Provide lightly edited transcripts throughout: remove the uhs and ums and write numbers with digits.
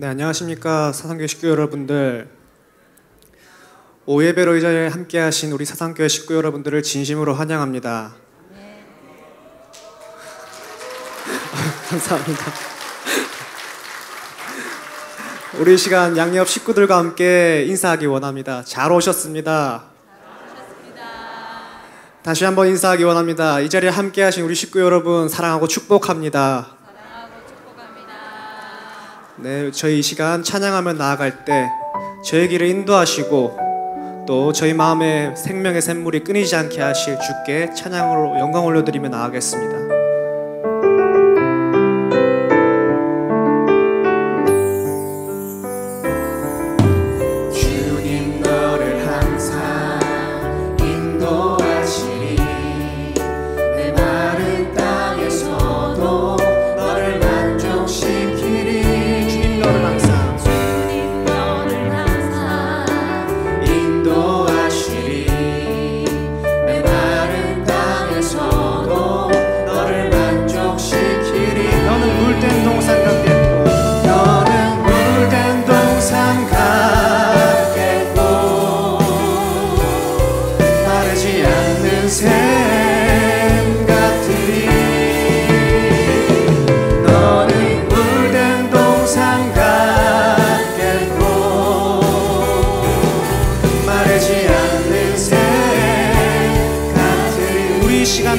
네, 안녕하십니까 사상교회 식구 여러분들. 오예배로 이 자리에 함께 하신 우리 사상교회 식구 여러분들을 진심으로 환영합니다. 감사합니다. 우리 이 시간 양옆 식구들과 함께 인사하기 원합니다. 잘 오셨습니다. 다시 한번 인사하기 원합니다. 이 자리에 함께 하신 우리 식구 여러분 사랑하고 축복합니다. 네, 저희 이 시간 찬양하며 나아갈 때 저희 길을 인도하시고 또 저희 마음에 생명의 샘물이 끊이지 않게 하실 주께 찬양으로 영광 올려드리며 나아가겠습니다.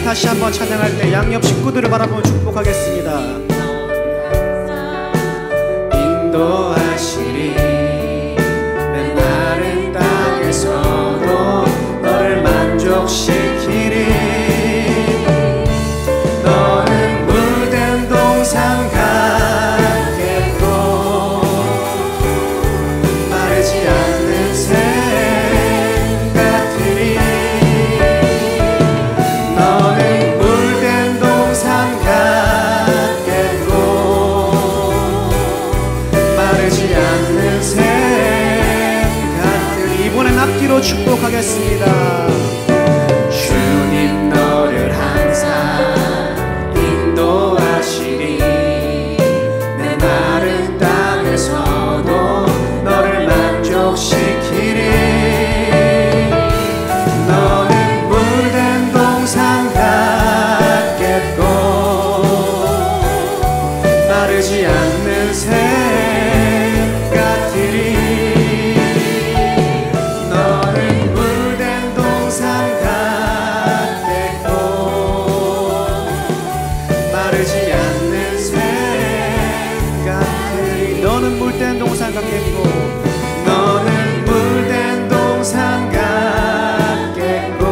다시 한번 찬양할 때 양옆 식구들을 바라보며 축복하겠습니다. 인도하시리 메마른 땅에서도 너를 만족시키리. 너는 물된 동산 같겠고 마르지 않는 샘 같으리. 앞뒤로 축복하겠습니다. 주님 너를 항상 인도하시리 메마른 땅에서도 너를 만족시키리. 너는 물된 동산 같겠고 마르지 않는 샘 같으리. 너는 물된 동산 같겠고 너는 물된 동산 같겠고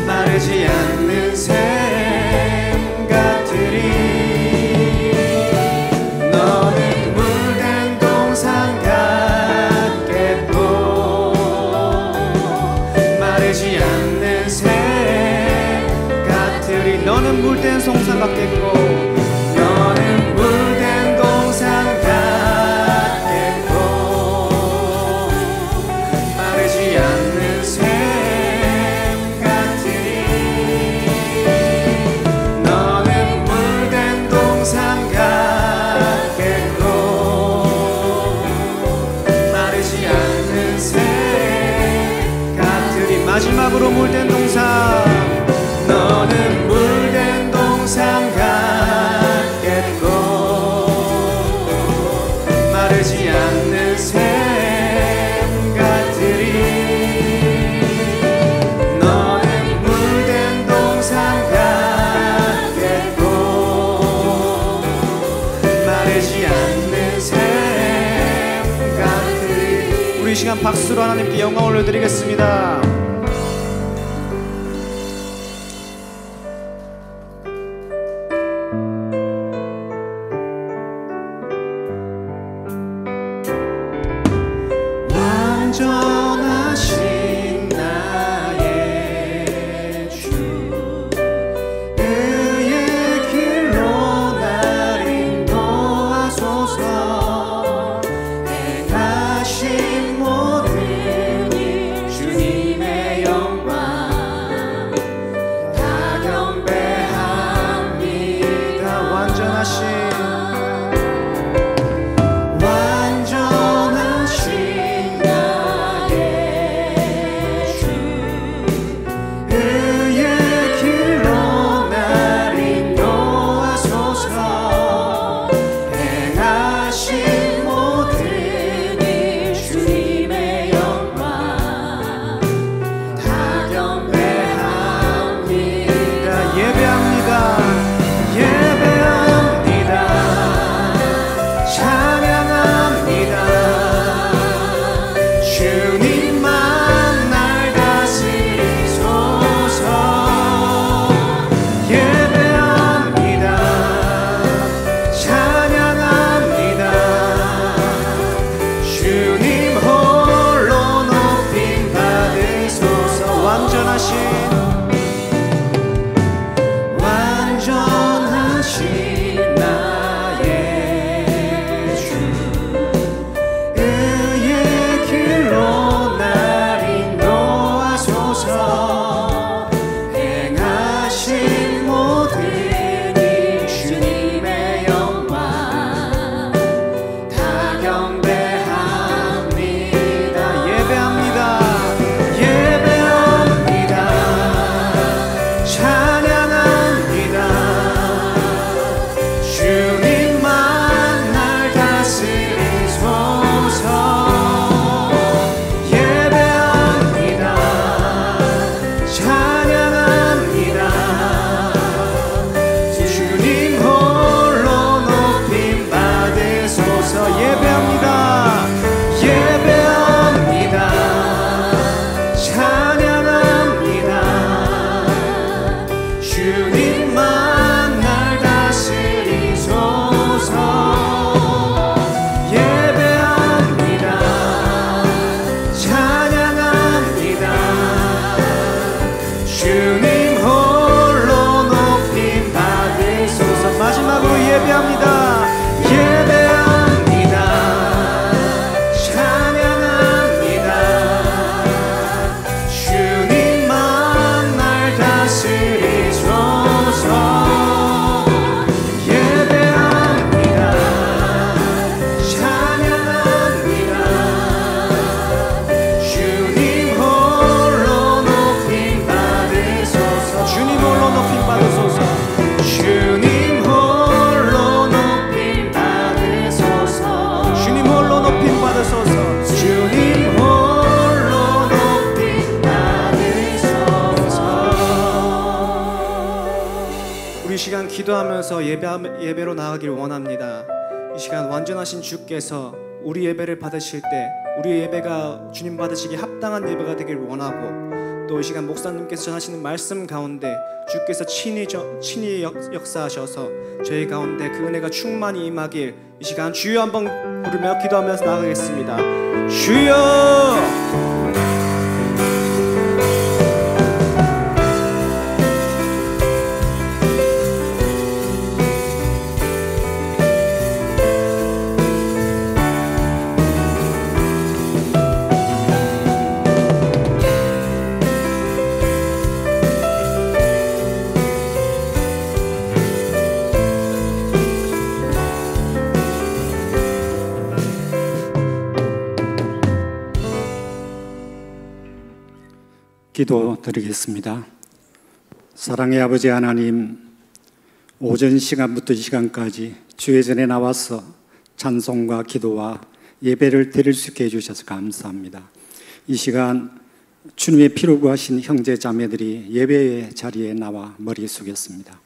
마르지 않는 샘 같으리. 너는 물된 동산 같겠고 마르지 않는 샘 같으리. 너는 물된 동산 같겠고 마지막으로 물된 동산. 너는 물된 동산 같겠고 마르지 않는 샘 같으리. 너는 물된 동산 같겠고 마르지 않는 샘 같으리. 우리 시간 박수로 하나님께 영광 올려드리겠습니다. 완전하신 나의 주 그의 길로 날 인도하소서. 행하신 모든 일 주님의 시간 기도하면서 예배로 나아가길 원합니다. 이 시간 완전하신 주께서 우리 예배를 받으실 때 우리 예배가 주님 받으시기 합당한 예배가 되길 원하고, 또 이 시간 목사님께서 전하시는 말씀 가운데 주께서 친히 역사하셔서 저희 가운데 그 은혜가 충만히 임하길, 이 시간 주여 한번 부르며 기도하면서 나아가겠습니다. 주여! 기도드리겠습니다. 사랑의 아버지 하나님, 오전 시간부터 이 시간까지 주의 전에 나와서 찬송과 기도와 예배를 드릴 수 있게 해주셔서 감사합니다. 이 시간 주님의 피로 구하신 형제 자매들이 예배의 자리에 나와 머리 숙였습니다.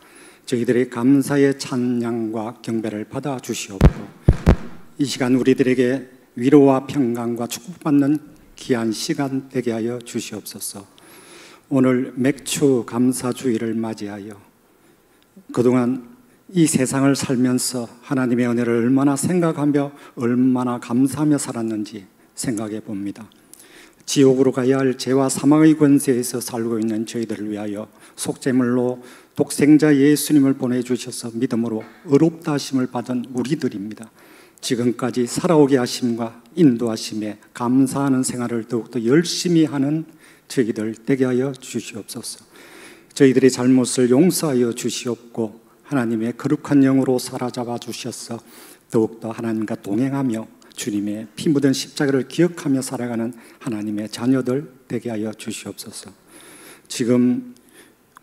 저희들의 감사의 찬양과 경배를 받아 주시옵고, 이 시간 우리들에게 위로와 평강과 축복받는 귀한 시간 되게 하여 주시옵소서. 오늘 맥주 감사주의를 맞이하여 그동안 이 세상을 살면서 하나님의 은혜를 얼마나 생각하며 얼마나 감사하며 살았는지 생각해 봅니다. 지옥으로 가야 할 죄와 사망의 권세에서 살고 있는 저희들을 위하여 속죄물로 독생자 예수님을 보내주셔서 믿음으로 의롭다 하심을 받은 우리들입니다. 지금까지 살아오게 하심과 인도하심에 감사하는 생활을 더욱더 열심히 하는 저희들 되게 하여 주시옵소서. 저희들의 잘못을 용서하여 주시옵고, 하나님의 거룩한 영으로 사로잡아 주셔서 더욱더 하나님과 동행하며 주님의 피 묻은 십자가를 기억하며 살아가는 하나님의 자녀들 되게 하여 주시옵소서. 지금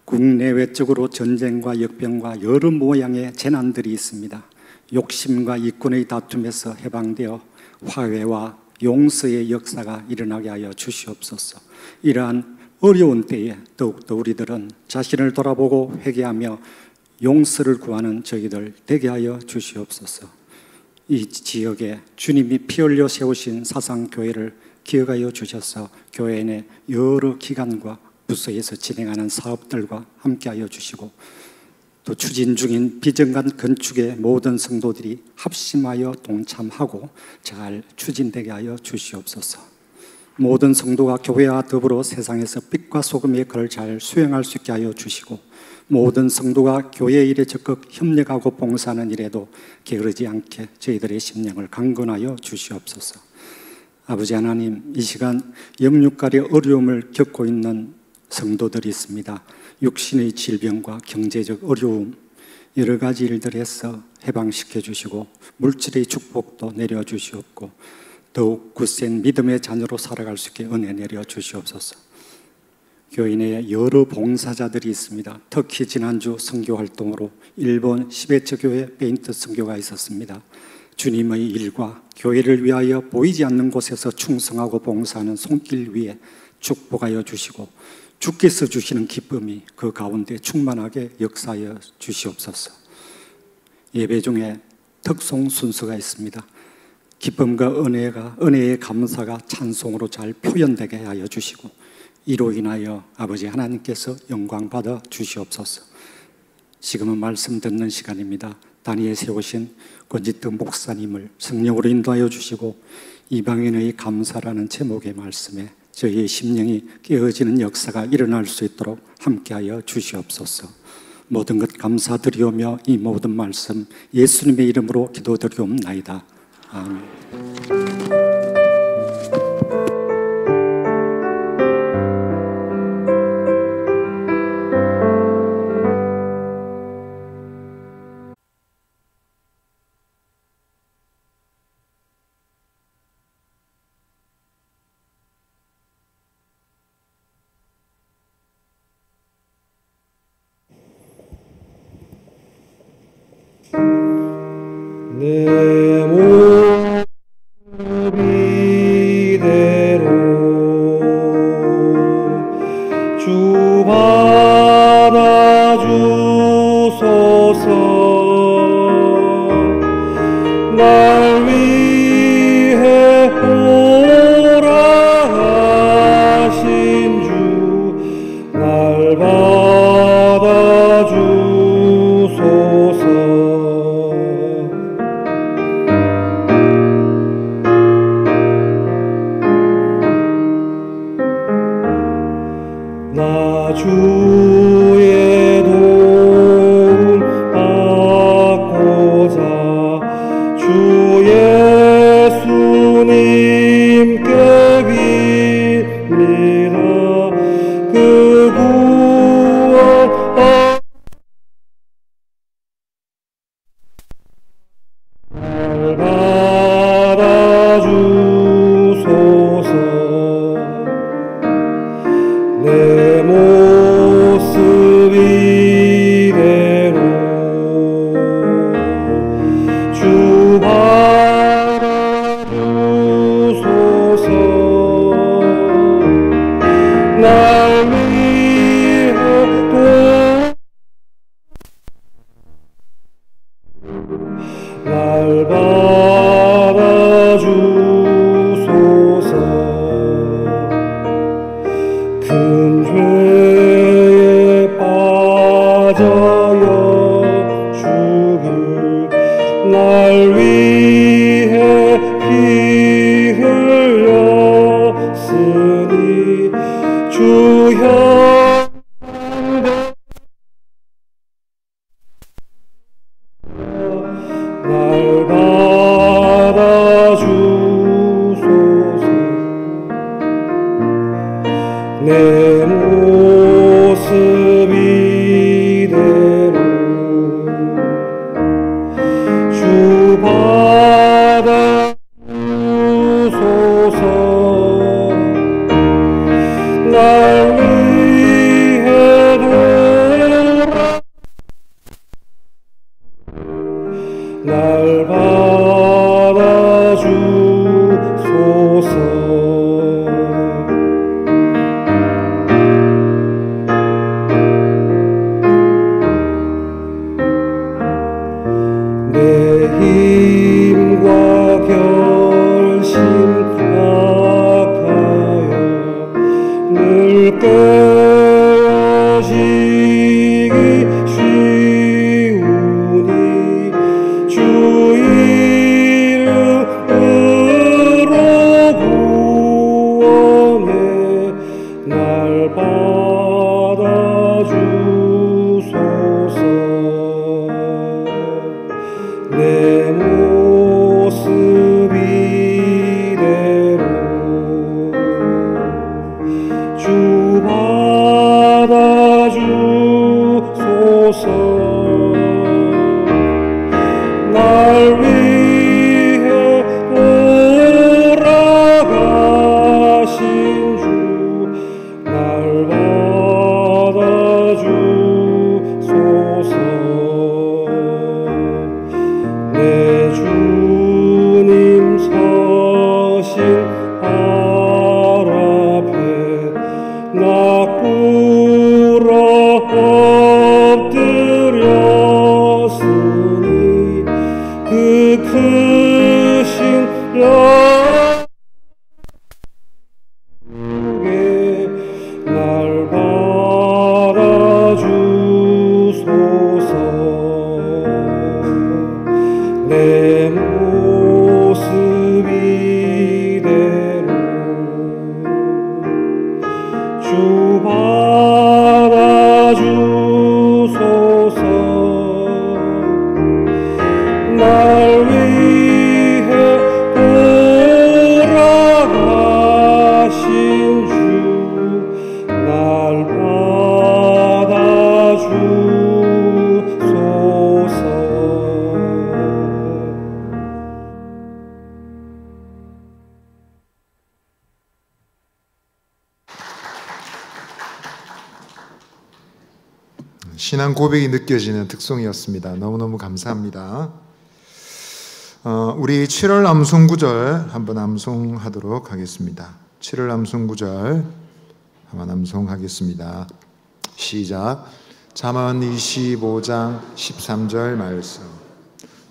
국내외적으로 전쟁과 역병과 여러 모양의 재난들이 있습니다. 욕심과 이권의 다툼에서 해방되어 화해와 용서의 역사가 일어나게 하여 주시옵소서. 이러한 어려운 때에 더욱더 우리들은 자신을 돌아보고 회개하며 용서를 구하는 저희들 되게 하여 주시옵소서. 이 지역에 주님이 피 흘려 세우신 사상교회를 기억하여 주셔서 교회 내 여러 기관과 부서에서 진행하는 사업들과 함께하여 주시고, 또 추진 중인 비정관 건축의 모든 성도들이 합심하여 동참하고 잘 추진되게 하여 주시옵소서. 모든 성도가 교회와 더불어 세상에서 빛과 소금의 글을 잘 수행할 수 있게 하여 주시고, 모든 성도가 교회 일에 적극 협력하고 봉사하는 일에도 게으르지 않게 저희들의 심령을 강건하여 주시옵소서. 아버지 하나님, 이 시간 영육간의 어려움을 겪고 있는 성도들이 있습니다. 육신의 질병과 경제적 어려움, 여러 가지 일들에서 해방시켜 주시고 물질의 축복도 내려주시옵고, 더욱 굳센 믿음의 자녀로 살아갈 수 있게 은혜 내려 주시옵소서. 교회 내에 여러 봉사자들이 있습니다. 특히 지난주 선교활동으로 일본 시베츠 교회 페인트 선교가 있었습니다. 주님의 일과 교회를 위하여 보이지 않는 곳에서 충성하고 봉사하는 손길 위에 축복하여 주시고, 주께서 주시는 기쁨이 그 가운데 충만하게 역사하여 주시옵소서. 예배 중에 특송 순서가 있습니다. 기쁨과 은혜의 감사가 찬송으로 잘 표현되게 하여 주시고, 이로 인하여 아버지 하나님께서 영광 받아 주시옵소서. 지금은 말씀 듣는 시간입니다. 다니엘 세우신 권지득 목사님을 성령으로 인도하여 주시고, 이방인의 감사라는 제목의 말씀에 저희의 심령이 깨어지는 역사가 일어날 수 있도록 함께하여 주시옵소서. 모든 것 감사드리오며 이 모든 말씀 예수님의 이름으로 기도드리옵나이다. 아멘. 내 몸 이대로 주 받아주소. 날 받아주소서. 나 주의 도움 받고자 주 예수님께 빕니다. 그 구원 날 받아주소서. 내 모습 이대로 주 받아주소서. 날 위해 날 받아주소서. 큰 죄에 빠져여 죽을 날 위해 피 흘렸으니 주여 날 받아주소서. 내 모습 이대로 주 받아주소서. 날 위해 돌아 날 받아주소서. 내 힘과 결심 악하여 늘 깨어지기 쉬우니 주 이름으로 구원해 날 받아주소서. 내 모습 이대로 주 받아주소서. 날 위해 돌아가신 주 날 받아주소서. 내 주님 서신 발 앞에 나 꿇어 엎드렸으니 그 크신 영에 날 받아주소서. 내 모습 이대로 주 받아주소서. 날 위해 돌아가신 주 날 받아주소서. 신앙 고백이 느껴지는 특송이었습니다. 너무너무 감사합니다. 우리 7월 암송구절 한번 암송하도록 하겠습니다. 7월 암송구절 한번 암송하겠습니다. 시작. 잠언 25장 13절 말씀.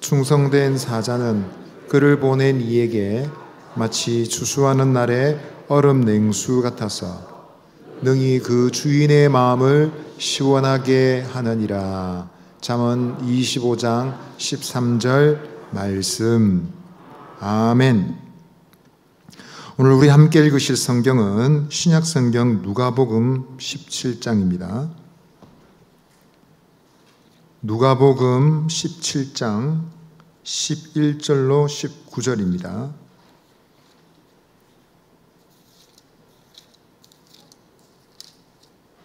충성된 사자는 그를 보낸 이에게 마치 추수하는 날의 얼음 냉수 같아서 능히 그 주인의 마음을 시원하게 하느니라. 잠언 25장 13절 말씀. 아멘. 오늘 우리 함께 읽으실 성경은 신약성경 누가복음 17장입니다. 누가복음 17장 11절로 19절입니다.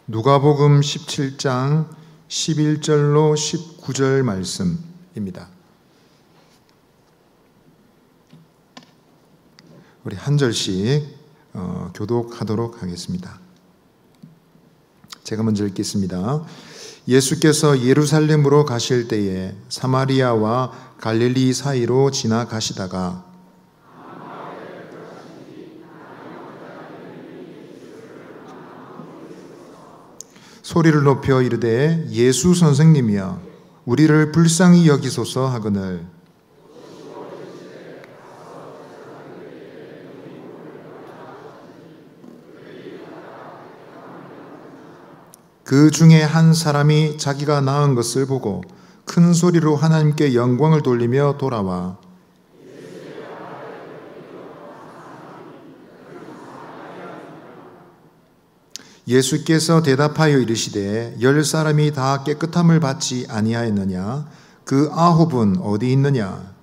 누가복음 17장 11절로 19절 말씀입니다. 우리 한 절씩 교독하도록 하겠습니다. 제가 먼저 읽겠습니다. 예수께서 예루살렘으로 가실 때에 사마리아와 갈릴리 사이로 지나가시다가 소리를 높여 이르되 예수 선생님이여 우리를 불쌍히 여기소서 하거늘 그 중에 한 사람이 자기가 낳은 것을 보고 큰 소리로 하나님께 영광을 돌리며 돌아와 예수께서 대답하여 이르시되 10사람이 다 깨끗함을 받지 아니하였느냐? 그 9은 어디 있느냐?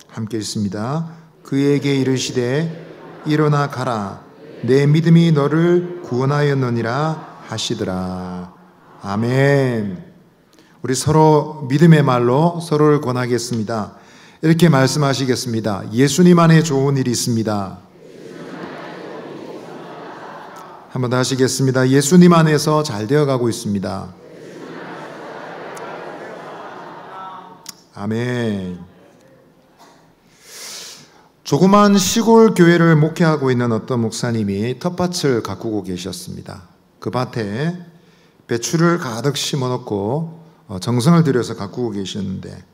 함께 읽습니다. 그에게 이르시되 일어나 가라 내 믿음이 너를 구원하였느니라 하시더라. 아멘. 우리 서로 믿음의 말로 서로를 권하겠습니다. 이렇게 말씀하시겠습니다. 예수님 안에 좋은 일이 있습니다. 한번 더 하시겠습니다. 예수님 안에서 잘 되어가고 있습니다. 아멘. 조그만 시골 교회를 목회하고 있는 어떤 목사님이 텃밭을 가꾸고 계셨습니다. 그 밭에 배추를 가득 심어놓고 정성을 들여서 가꾸고 계셨는데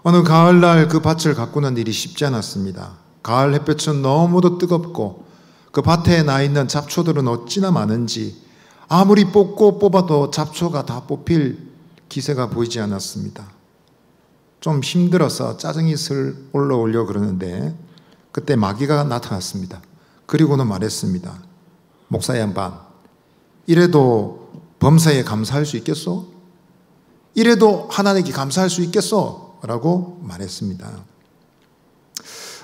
어느 가을날 그 밭을 가꾸는 일이 쉽지 않았습니다. 가을 햇볕은 너무도 뜨겁고 그 밭에 나 있는 잡초들은 어찌나 많은지 아무리 뽑고 뽑아도 잡초가 다 뽑힐 기세가 보이지 않았습니다. 좀 힘들어서 짜증이 슬 올라오려고 그러는데 그때 마귀가 나타났습니다. 그리고는 말했습니다. 목사 양반, 이래도 범사에 감사할 수 있겠소? 이래도 하나님께 감사할 수 있겠소? 라고 말했습니다.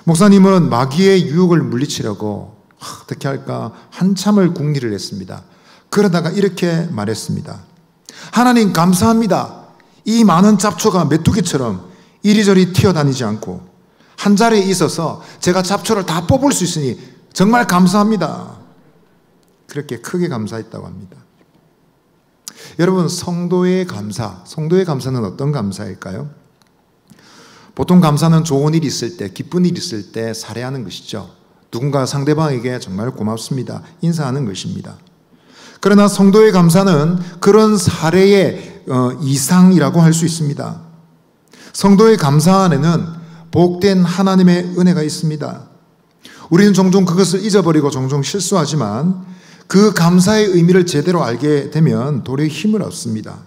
목사님은 마귀의 유혹을 물리치려고 어떻게 할까 한참을 궁리를 했습니다. 그러다가 이렇게 말했습니다. 하나님 감사합니다. 이 많은 잡초가 메뚜기처럼 이리저리 튀어다니지 않고 한 자리에 있어서 제가 잡초를 다 뽑을 수 있으니 정말 감사합니다. 그렇게 크게 감사했다고 합니다. 여러분, 성도의 감사는 어떤 감사일까요? 보통 감사는 좋은 일이 있을 때, 기쁜 일이 있을 때 살해하는 것이죠. 누군가 상대방에게 정말 고맙습니다. 인사하는 것입니다. 그러나 성도의 감사는 그런 사례의 이상이라고 할 수 있습니다. 성도의 감사 안에는 복된 하나님의 은혜가 있습니다. 우리는 종종 그것을 잊어버리고 종종 실수하지만 그 감사의 의미를 제대로 알게 되면 도리어 힘을 얻습니다.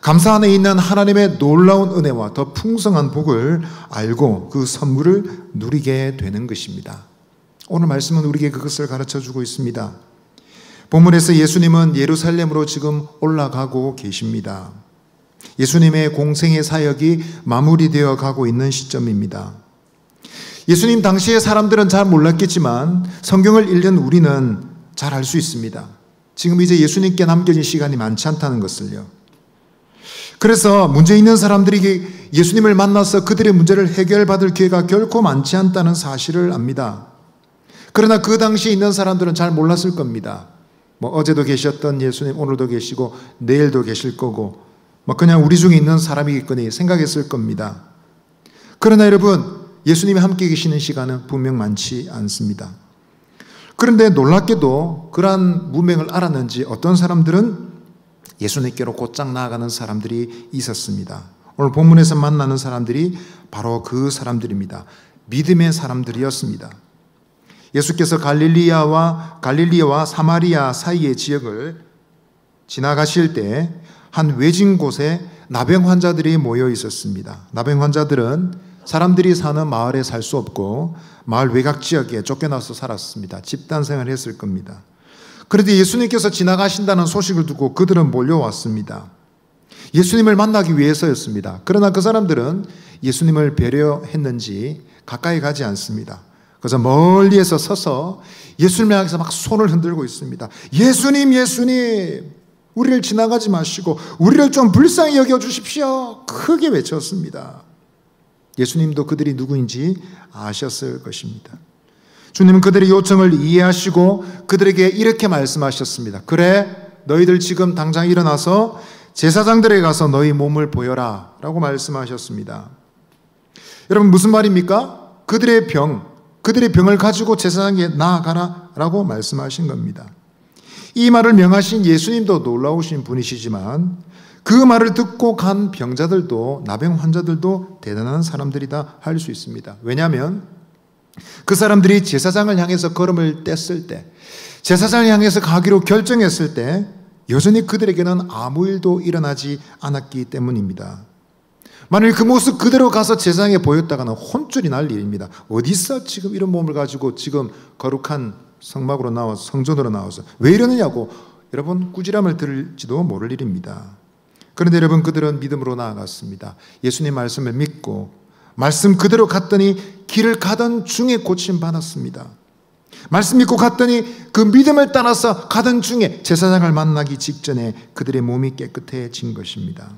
감사 안에 있는 하나님의 놀라운 은혜와 더 풍성한 복을 알고 그 선물을 누리게 되는 것입니다. 오늘 말씀은 우리에게 그것을 가르쳐주고 있습니다. 본문에서 예수님은 예루살렘으로 지금 올라가고 계십니다. 예수님의 공생의 사역이 마무리되어 가고 있는 시점입니다. 예수님 당시의 사람들은 잘 몰랐겠지만 성경을 읽는 우리는 잘 알 수 있습니다. 지금 이제 예수님께 남겨진 시간이 많지 않다는 것을요. 그래서 문제 있는 사람들이 예수님을 만나서 그들의 문제를 해결받을 기회가 결코 많지 않다는 사실을 압니다. 그러나 그 당시에 있는 사람들은 잘 몰랐을 겁니다. 어제도 계셨던 예수님 오늘도 계시고 내일도 계실 거고 그냥 우리 중에 있는 사람이겠거니 생각했을 겁니다. 그러나 여러분, 예수님이 함께 계시는 시간은 분명 많지 않습니다. 그런데 놀랍게도 그러한 문맥을 알았는지 어떤 사람들은 예수님께로 곧장 나아가는 사람들이 있었습니다. 오늘 본문에서 만나는 사람들이 바로 그 사람들입니다. 믿음의 사람들이었습니다. 예수께서 갈릴리와 사마리아 사이의 지역을 지나가실 때 한 외진 곳에 나병 환자들이 모여 있었습니다. 나병 환자들은 사람들이 사는 마을에 살 수 없고 마을 외곽 지역에 쫓겨나서 살았습니다. 집단 생활을 했을 겁니다. 그런데 예수님께서 지나가신다는 소식을 듣고 그들은 몰려왔습니다. 예수님을 만나기 위해서였습니다. 그러나 그 사람들은 예수님을 배려했는지 가까이 가지 않습니다. 그래서 멀리에서 서서 예수님을 향해서 막 손을 흔들고 있습니다. 예수님, 예수님, 우리를 지나가지 마시고 우리를 좀 불쌍히 여겨주십시오. 크게 외쳤습니다. 예수님도 그들이 누구인지 아셨을 것입니다. 주님은 그들의 요청을 이해하시고 그들에게 이렇게 말씀하셨습니다. 그래, 너희들 지금 당장 일어나서 제사장들에게 가서 너희 몸을 보여라 라고 말씀하셨습니다. 여러분, 무슨 말입니까? 그들의 병을 가지고 제사장에게 나아가라 라고 말씀하신 겁니다. 이 말을 명하신 예수님도 놀라우신 분이시지만 그 말을 듣고 간 병자들도, 나병 환자들도 대단한 사람들이다 할 수 있습니다. 왜냐하면 그 사람들이 제사장을 향해서 걸음을 뗐을 때, 제사장을 향해서 가기로 결정했을 때 여전히 그들에게는 아무 일도 일어나지 않았기 때문입니다. 만일 그 모습 그대로 가서 제사장에 보였다가는 혼쭐이 날 일입니다. 어디서 지금 이런 몸을 가지고 지금 거룩한 성막으로 나와서, 성전으로 나와서 왜 이러느냐고 여러분 꾸지람을 들을지도 모를 일입니다. 그런데 여러분, 그들은 믿음으로 나아갔습니다. 예수님 말씀을 믿고 말씀 그대로 갔더니 길을 가던 중에 고침받았습니다. 말씀 믿고 갔더니 그 믿음을 따라서 가던 중에 제사장을 만나기 직전에 그들의 몸이 깨끗해진 것입니다.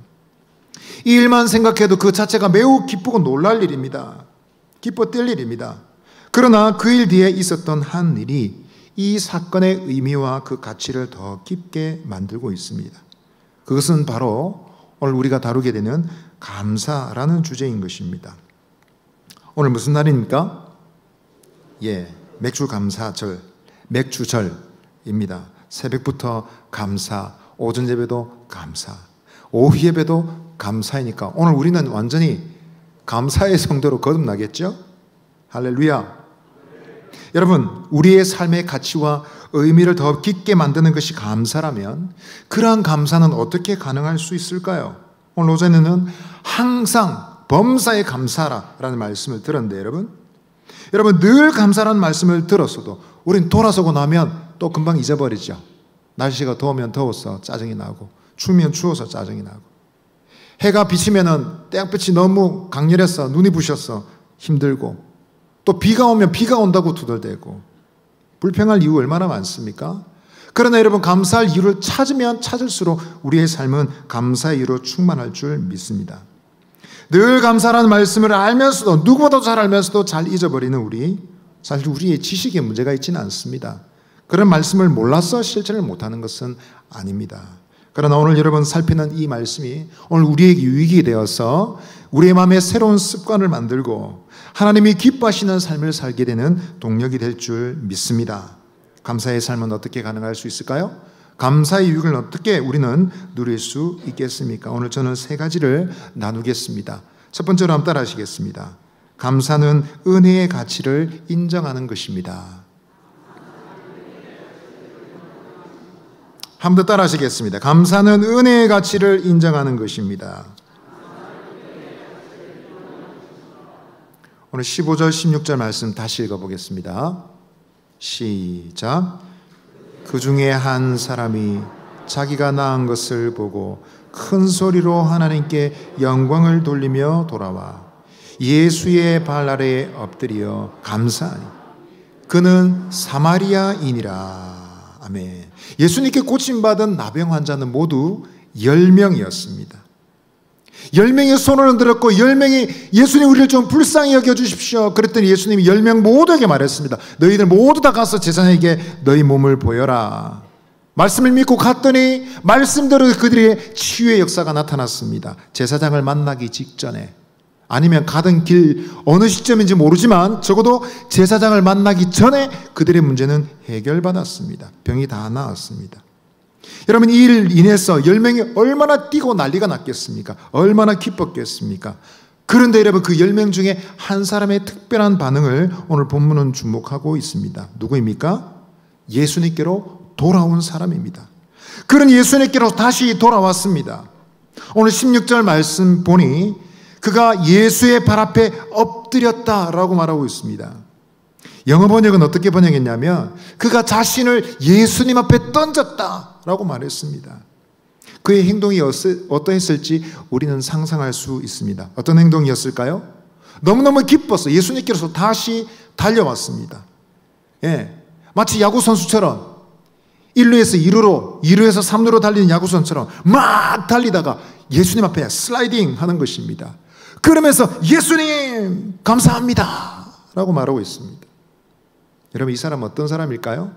이 일만 생각해도 그 자체가 매우 기쁘고 놀랄 일입니다. 기뻐 뛸 일입니다. 그러나 그 일 뒤에 있었던 한 일이 이 사건의 의미와 그 가치를 더 깊게 만들고 있습니다. 그것은 바로 오늘 우리가 다루게 되는 감사라는 주제인 것입니다. 오늘 무슨 날입니까? 맥주감사절, 맥주절입니다. 새벽부터 감사, 오전 예배도 감사, 오후 예배도 감사이니까 오늘 우리는 완전히 감사의 성도로 거듭나겠죠? 할렐루야. 여러분, 우리의 삶의 가치와 의미를 더 깊게 만드는 것이 감사라면 그러한 감사는 어떻게 가능할 수 있을까요? 오늘 오전에는 항상 범사에 감사라는 말씀을 들었는데 여러분 늘 감사라는 말씀을 들었어도 우린 돌아서고 나면 또 금방 잊어버리죠. 날씨가 더우면 더워서 짜증이 나고 추우면 추워서 짜증이 나고 해가 비치면 태양빛이 너무 강렬해서 눈이 부셔서 힘들고 또 비가 오면 비가 온다고 투덜대고 불평할 이유 얼마나 많습니까? 그러나 여러분, 감사할 이유를 찾으면 찾을수록 우리의 삶은 감사의 이유로 충만할 줄 믿습니다. 늘 감사라는 말씀을 알면서도, 누구보다 잘 알면서도 잘 잊어버리는 우리, 사실 우리의 지식에 문제가 있지는 않습니다. 그런 말씀을 몰라서 실천을 못하는 것은 아닙니다. 그러나 오늘 여러분 살피는 이 말씀이 오늘 우리에게 유익이 되어서 우리의 마음에 새로운 습관을 만들고 하나님이 기뻐하시는 삶을 살게 되는 동력이 될 줄 믿습니다. 감사의 삶은 어떻게 가능할 수 있을까요? 감사의 유익을 어떻게 우리는 누릴 수 있겠습니까? 오늘 저는 세 가지를 나누겠습니다. 첫 번째로 한번 따라 하시겠습니다. 감사는 은혜의 가치를 인정하는 것입니다. 한 번 더 따라 하시겠습니다. 감사는 은혜의 가치를 인정하는 것입니다. 오늘 15절 16절 말씀 다시 읽어보겠습니다. 시작. 그 중에 한 사람이 자기가 낳은 것을 보고 큰 소리로 하나님께 영광을 돌리며 돌아와 예수의 발 아래에 엎드려 감사하니 그는 사마리아인이라. 아멘. 예수님께 고침받은 나병 환자는 모두 10명이었습니다. 10명이 손을 흔들었고 10명이 예수님 우리를 좀 불쌍히 여겨주십시오. 그랬더니 예수님이 10명 모두에게 말했습니다. 너희들 모두 다 가서 제사장에게 너희 몸을 보여라. 말씀을 믿고 갔더니 말씀대로 그들의 치유의 역사가 나타났습니다. 제사장을 만나기 직전에, 아니면 가던 길 어느 시점인지 모르지만 적어도 제사장을 만나기 전에 그들의 문제는 해결받았습니다. 병이 다 나았습니다. 여러분, 이 일을 인해서 10명이 얼마나 뛰고 난리가 났겠습니까? 얼마나 기뻤겠습니까? 그런데 여러분 그 10명 중에 한 사람의 특별한 반응을 오늘 본문은 주목하고 있습니다. 누구입니까? 예수님께로 돌아온 사람입니다. 그런 예수님께로 다시 돌아왔습니다. 오늘 16절 말씀 보니 그가 예수의 발 앞에 엎드렸다라고 말하고 있습니다. 영어 번역은 어떻게 번역했냐면 그가 자신을 예수님 앞에 던졌다라고 말했습니다. 그의 행동이 어떠했을지 우리는 상상할 수 있습니다. 어떤 행동이었을까요? 너무너무 기뻤어. 예수님께서 다시 달려왔습니다. 예, 마치 야구선수처럼 1루에서 2루로, 2루에서 3루로 달리는 야구선수처럼 막 달리다가 예수님 앞에 슬라이딩 하는 것입니다. 그러면서 예수님 감사합니다 라고 말하고 있습니다. 여러분 이 사람은 어떤 사람일까요?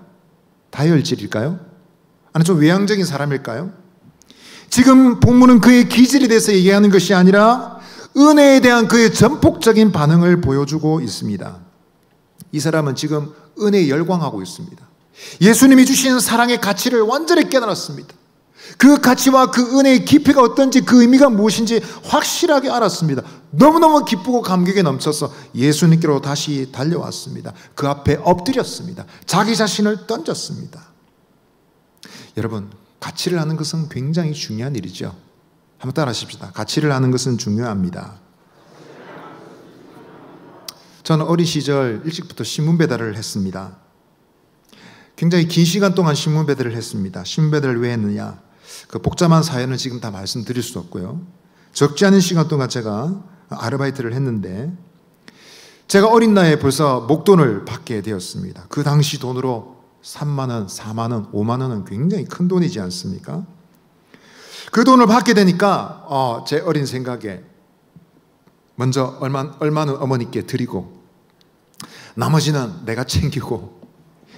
다혈질일까요? 아니 좀 외향적인 사람일까요? 지금 본문은 그의 기질에 대해서 얘기하는 것이 아니라 은혜에 대한 그의 전폭적인 반응을 보여주고 있습니다. 이 사람은 지금 은혜에 열광하고 있습니다. 예수님이 주신 사랑의 가치를 완전히 깨달았습니다. 그 가치와 그 은혜의 깊이가 어떤지 그 의미가 무엇인지 확실하게 알았습니다. 너무너무 기쁘고 감격에 넘쳐서 예수님께로 다시 달려왔습니다. 그 앞에 엎드렸습니다. 자기 자신을 던졌습니다. 여러분 가치를 아는 것은 굉장히 중요한 일이죠. 한번 따라 하십시다. 가치를 아는 것은 중요합니다. 저는 어린 시절 일찍부터 신문 배달을 했습니다. 굉장히 긴 시간 동안 신문 배달을 했습니다. 신문 배달을 왜 했느냐? 그 복잡한 사연을 지금 다 말씀드릴 수 없고요. 적지 않은 시간 동안 제가 아르바이트를 했는데 제가 어린 나이에 벌써 목돈을 받게 되었습니다. 그 당시 돈으로 3만 원, 4만 원, 5만 원은 굉장히 큰 돈이지 않습니까? 그 돈을 받게 되니까 제 어린 생각에 먼저 얼마는 어머니께 드리고 나머지는 내가 챙기고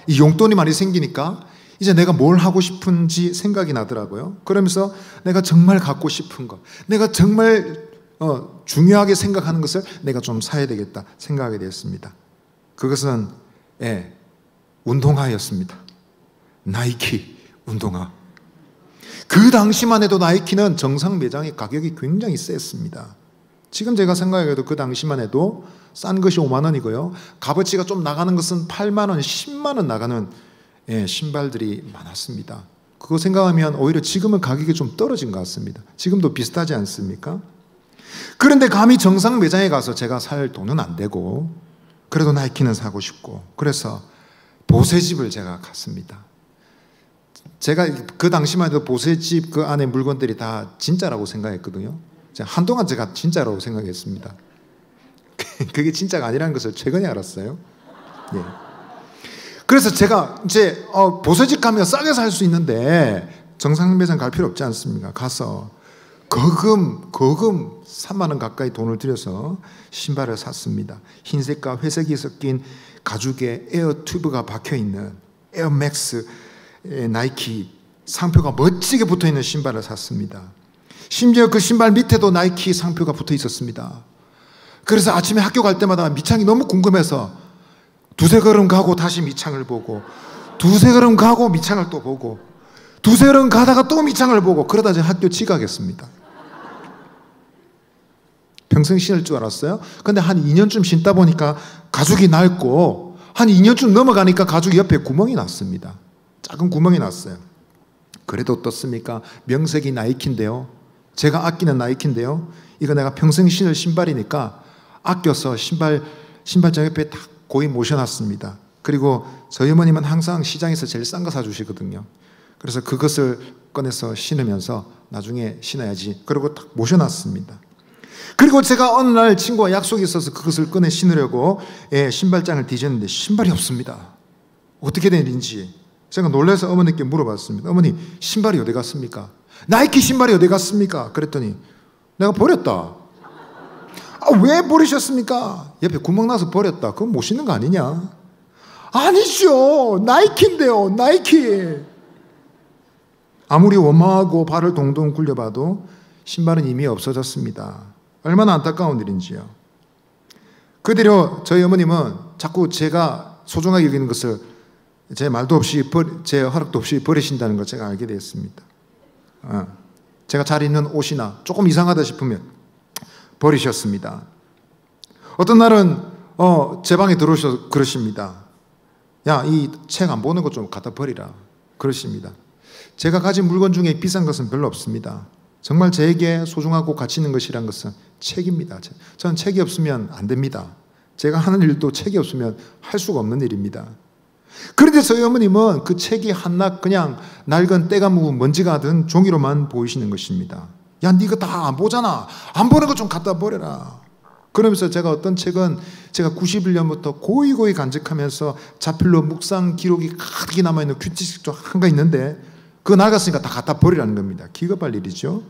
이 용돈이 많이 생기니까 이제 내가 뭘 하고 싶은지 생각이 나더라고요. 그러면서 내가 정말 갖고 싶은 것, 내가 정말 중요하게 생각하는 것을 내가 좀 사야 되겠다 생각하게 되었습니다. 그것은 운동화였습니다. 나이키 운동화. 그 당시만 해도 나이키는 정상 매장의 가격이 굉장히 셌습니다. 지금 제가 생각해도 그 당시만 해도 싼 것이 5만 원이고요. 값어치가 좀 나가는 것은 8만 원, 10만 원 나가는 신발들이 많았습니다. 그거 생각하면 오히려 지금은 가격이 좀 떨어진 것 같습니다. 지금도 비슷하지 않습니까? 그런데 감히 정상 매장에 가서 제가 살 돈은 안 되고 그래도 나이키는 사고 싶고 그래서 보세집을 제가 갔습니다. 제가 그 당시만 해도 보세집 그 안에 물건들이 다 진짜라고 생각했거든요. 한동안 제가 진짜라고 생각했습니다. 그게 진짜가 아니라는 것을 최근에 알았어요. 예. 그래서 제가 이제 보세집 가면 싸게 살 수 있는데 정상 매장 갈 필요 없지 않습니까? 가서 거금 3만 원 가까이 돈을 들여서 신발을 샀습니다. 흰색과 회색이 섞인 가죽에 에어 튜브가 박혀있는 에어맥스 나이키 상표가 멋지게 붙어있는 신발을 샀습니다. 심지어 그 신발 밑에도 나이키 상표가 붙어 있었습니다. 그래서 아침에 학교 갈 때마다 밑창이 너무 궁금해서 두세 걸음 가고 다시 밑창을 보고 두세 걸음 가고 밑창을 또 보고 두세 걸음 가다가 또 밑창을 보고 그러다 이제 학교 지각했습니다. 평생 신을 줄 알았어요. 근데 한 2년쯤 신다 보니까 가죽이 낡고 한 2년쯤 넘어가니까 가죽 옆에 구멍이 났습니다. 작은 구멍이 났어요. 그래도 어떻습니까? 명색이 나이키인데요. 제가 아끼는 나이키인데요. 이거 내가 평생 신을 신발이니까 아껴서 신발장 옆에 딱 고이 모셔놨습니다. 그리고 저희 어머님은 항상 시장에서 제일 싼 거 사주시거든요. 그래서 그것을 꺼내서 신으면서 나중에 신어야지. 그리고 딱 모셔놨습니다. 그리고 제가 어느 날 친구와 약속이 있어서 그것을 꺼내 신으려고 신발장을 뒤졌는데 신발이 없습니다. 어떻게 된 일인지 제가 놀라서 어머니께 물어봤습니다. 어머니 신발이 어디 갔습니까? 나이키 신발이 어디 갔습니까? 그랬더니 내가 버렸다. 왜 버리셨습니까? 옆에 구멍 나서 버렸다. 그건 못 신는 거 아니냐? 아니죠. 나이키인데요. 나이키. 아무리 원망하고 발을 동동 굴려봐도 신발은 이미 없어졌습니다. 얼마나 안타까운 일인지요. 그대로 저희 어머님은 자꾸 제가 소중하게 여기는 것을 제 말도 없이 제 허락도 없이 버리신다는 걸 제가 알게 되었습니다. 제가 잘 입는 옷이나 조금 이상하다 싶으면 버리셨습니다. 어떤 날은 제 방에 들어오셔서 그러십니다. 야, 이 책 안 보는 거 좀 갖다 버리라. 그러십니다. 제가 가진 물건 중에 비싼 것은 별로 없습니다. 정말 저에게 소중하고 가치 있는 것이란 것은 책입니다. 저는 책이 없으면 안 됩니다. 제가 하는 일도 책이 없으면 할 수가 없는 일입니다. 그런데 저희 어머님은 그 책이 한낱 그냥 낡은 때가 묵은 먼지가 든 종이로만 보이시는 것입니다. 야, 니 이거 다 안 보잖아. 안 보는 거 좀 갖다 버려라. 그러면서 제가 어떤 책은 제가 91년부터 고이고이 간직하면서 자필로 묵상 기록이 가득히 남아있는 규칙 좀 한가 있는데 그거 나갔으니까 다 갖다 버리라는 겁니다. 기겁할 일이죠.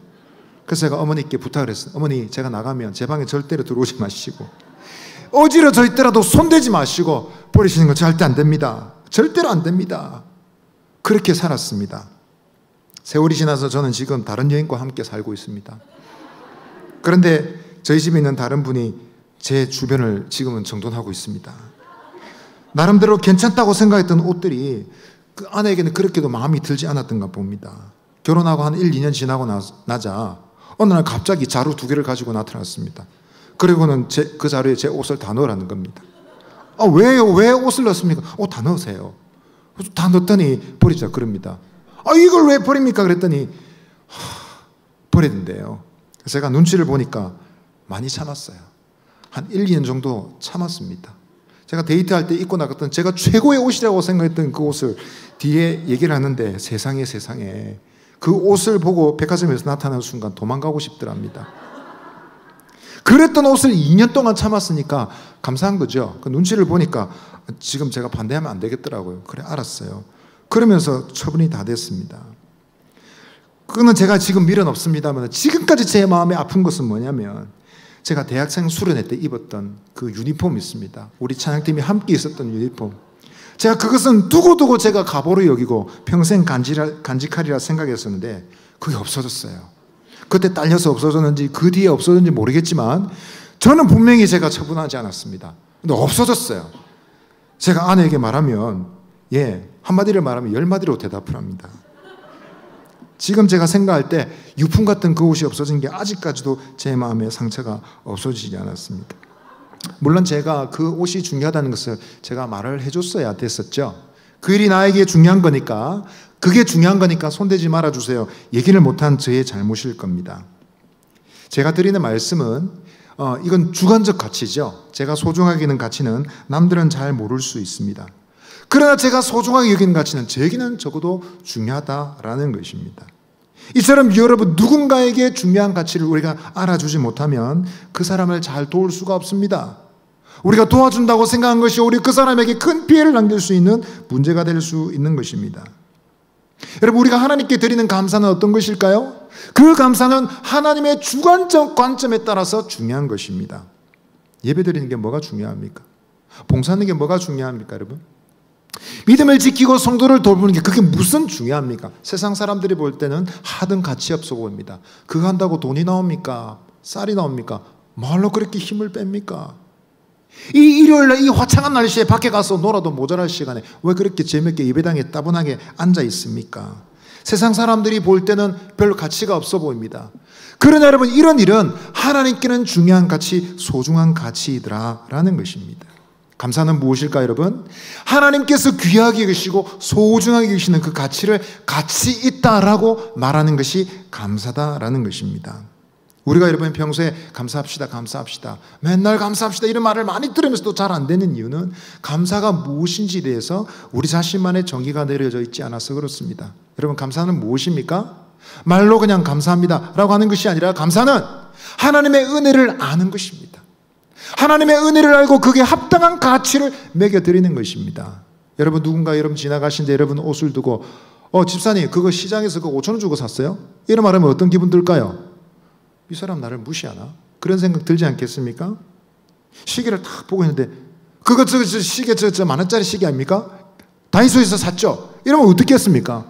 그래서 제가 어머니께 부탁을 했어요. 어머니, 제가 나가면 제 방에 절대로 들어오지 마시고 어지러져 있더라도 손대지 마시고 버리시는 거 절대 안 됩니다. 절대로 안 됩니다. 그렇게 살았습니다. 세월이 지나서 저는 지금 다른 여인과 함께 살고 있습니다. 그런데 저희 집에 있는 다른 분이 제 주변을 지금은 정돈하고 있습니다. 나름대로 괜찮다고 생각했던 옷들이 그 아내에게는 그렇게도 마음이 들지 않았던가 봅니다. 결혼하고 한 1, 2년 지나고 나자 어느 날 갑자기 자루 2개를 가지고 나타났습니다. 그리고는 그 자루에 제 옷을 다 넣으라는 겁니다. 왜요? 왜 옷을 넣습니까? 다 넣으세요. 다 넣었더니 버리자 그럽니다. 이걸 왜 버립니까? 그랬더니 버려야 된대요. 제가 눈치를 보니까 많이 참았어요. 한 1, 2년 정도 참았습니다. 제가 데이트할 때 입고 나갔던 제가 최고의 옷이라고 생각했던 그 옷을 뒤에 얘기를 하는데 세상에 그 옷을 보고 백화점에서 나타나는 순간 도망가고 싶더랍니다. 그랬던 옷을 2년 동안 참았으니까 감사한 거죠. 그 눈치를 보니까 지금 제가 반대하면 안 되겠더라고요. 그래, 알았어요. 그러면서 처분이 다 됐습니다. 그거는 제가 지금 미련 없습니다만 지금까지 제 마음에 아픈 것은 뭐냐면 제가 대학생 수련회 때 입었던 그 유니폼이 있습니다. 우리 찬양팀이 함께 있었던 유니폼. 제가 그것은 두고두고 제가 가보로 여기고 평생 간직하리라 생각했었는데 그게 없어졌어요. 그때 딸려서 없어졌는지 그 뒤에 없어졌는지 모르겠지만 저는 분명히 제가 처분하지 않았습니다. 근데 없어졌어요. 제가 아내에게 말하면 한마디를 말하면 10마디로 대답을 합니다. 지금 제가 생각할 때 유품 같은 그 옷이 없어진 게 아직까지도 제 마음에 상처가 없어지지 않았습니다. 물론 제가 그 옷이 중요하다는 것을 제가 말을 해줬어야 됐었죠. 그 일이 나에게 중요한 거니까 그게 중요한 거니까 손대지 말아주세요. 얘기를 못한 저의 잘못일 겁니다. 제가 드리는 말씀은 이건 주관적 가치죠. 제가 소중하게 여기는 가치는 남들은 잘 모를 수 있습니다. 그러나 제가 소중하게 여기는 가치는 저에게는 적어도 중요하다라는 것입니다. 이처럼 여러분 누군가에게 중요한 가치를 우리가 알아주지 못하면 그 사람을 잘 도울 수가 없습니다. 우리가 도와준다고 생각한 것이 오히려 그 사람에게 큰 피해를 남길 수 있는 문제가 될 수 있는 것입니다. 여러분 우리가 하나님께 드리는 감사는 어떤 것일까요? 그 감사는 하나님의 주관적 관점에 따라서 중요한 것입니다. 예배 드리는 게 뭐가 중요합니까? 봉사하는 게 뭐가 중요합니까, 여러분? 믿음을 지키고 성도를 돌보는 게 그게 무슨 중요합니까? 세상 사람들이 볼 때는 하등 가치 없어 보입니다. 그거 한다고 돈이 나옵니까? 쌀이 나옵니까? 말로 그렇게 힘을 뺍니까? 이 일요일날 이 화창한 날씨에 밖에 가서 놀아도 모자랄 시간에 왜 그렇게 재밌게 예배당에 따분하게 앉아 있습니까? 세상 사람들이 볼 때는 별 가치가 없어 보입니다. 그러나 여러분 이런 일은 하나님께는 중요한 가치, 소중한 가치이더라라는 것입니다. 감사는 무엇일까요, 여러분? 하나님께서 귀하게 여기시고 소중하게 여기시는 그 가치를 가치 있다라고 말하는 것이 감사다라는 것입니다. 우리가 여러분 평소에 감사합시다 맨날 감사합시다 이런 말을 많이 들으면서도 잘 안 되는 이유는 감사가 무엇인지에 대해서 우리 자신만의 정의가 내려져 있지 않아서 그렇습니다. 여러분 감사는 무엇입니까? 말로 그냥 감사합니다 라고 하는 것이 아니라 감사는 하나님의 은혜를 아는 것입니다. 하나님의 은혜를 알고 그게 합당한 가치를 매겨드리는 것입니다. 여러분 누군가 여러분 지나가신데 여러분 옷을 두고 집사님 그거 시장에서 그거 5,000원 주고 샀어요? 이런 말하면 어떤 기분 들까요? 이 사람 나를 무시하나? 그런 생각 들지 않겠습니까? 시계를 딱 보고 있는데 그거 저 시계 저 만원짜리 시계 아닙니까? 다이소에서 샀죠? 이러면 어떻게 했습니까?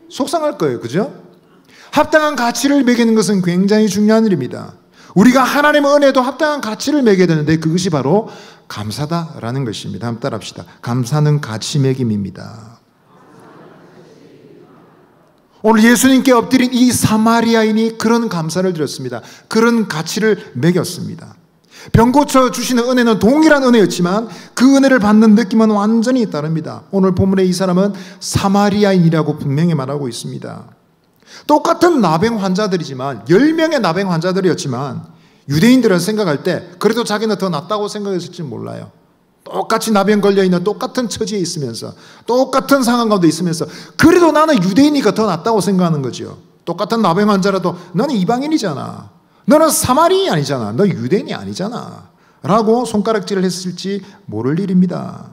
속상할 거예요. 그죠? 합당한 가치를 매기는 것은 굉장히 중요한 일입니다. 우리가 하나님의 은혜도 합당한 가치를 매겨야 되는데 그것이 바로 감사다라는 것입니다. 한번 따라합시다. 감사는 가치 매김입니다. 오늘 예수님께 엎드린 이 사마리아인이 그런 감사를 드렸습니다. 그런 가치를 매겼습니다. 병 고쳐주시는 은혜는 동일한 은혜였지만 그 은혜를 받는 느낌은 완전히 다릅니다. 오늘 본문에 이 사람은 사마리아인이라고 분명히 말하고 있습니다. 똑같은 나병 환자들이지만 10명의 나병 환자들이었지만 유대인들은 생각할 때 그래도 자기는 더 낫다고 생각했을지 몰라요. 똑같이 나병 걸려있는 똑같은 처지에 있으면서 똑같은 상황 가운데 있으면서 그래도 나는 유대인이니까 더 낫다고 생각하는 거죠. 똑같은 나병 환자라도 너는 이방인이잖아, 너는 사마리아인이 아니잖아, 너 유대인이 아니잖아 라고 손가락질을 했을지 모를 일입니다.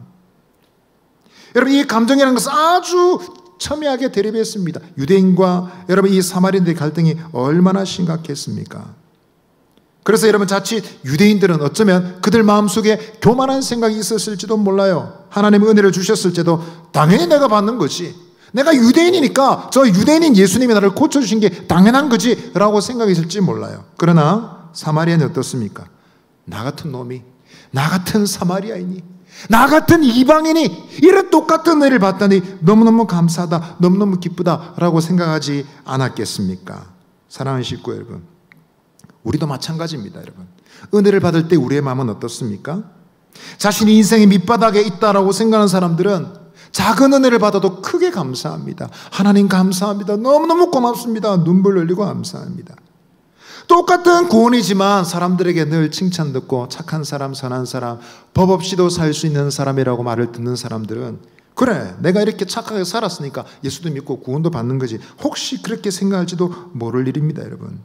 여러분, 이 감정이라는 것은 아주 첨예하게 대립했습니다. 유대인과 여러분 이 사마리아인들의 갈등이 얼마나 심각했습니까? 그래서 여러분 자칫 유대인들은 어쩌면 그들 마음속에 교만한 생각이 있었을지도 몰라요. 하나님의 은혜를 주셨을 때도 당연히 내가 받는 거지, 내가 유대인이니까 저 유대인인 예수님이 나를 고쳐주신 게 당연한 거지 라고 생각했을지 몰라요. 그러나 사마리아는 어떻습니까? 나 같은 놈이, 나 같은 사마리아인이, 나 같은 이방인이 이런 똑같은 은혜를 받다니 너무너무 감사하다, 너무너무 기쁘다 라고 생각하지 않았겠습니까? 사랑하는 식구 여러분, 우리도 마찬가지입니다. 여러분, 은혜를 받을 때 우리의 마음은 어떻습니까? 자신이 인생의 밑바닥에 있다라고 생각하는 사람들은 작은 은혜를 받아도 크게 감사합니다. 하나님 감사합니다, 너무너무 고맙습니다, 눈물 흘리고 감사합니다. 똑같은 구원이지만 사람들에게 늘 칭찬 듣고 착한 사람, 선한 사람, 법 없이도 살 수 있는 사람이라고 말을 듣는 사람들은 그래, 내가 이렇게 착하게 살았으니까 예수도 믿고 구원도 받는 거지, 혹시 그렇게 생각할지도 모를 일입니다. 여러분,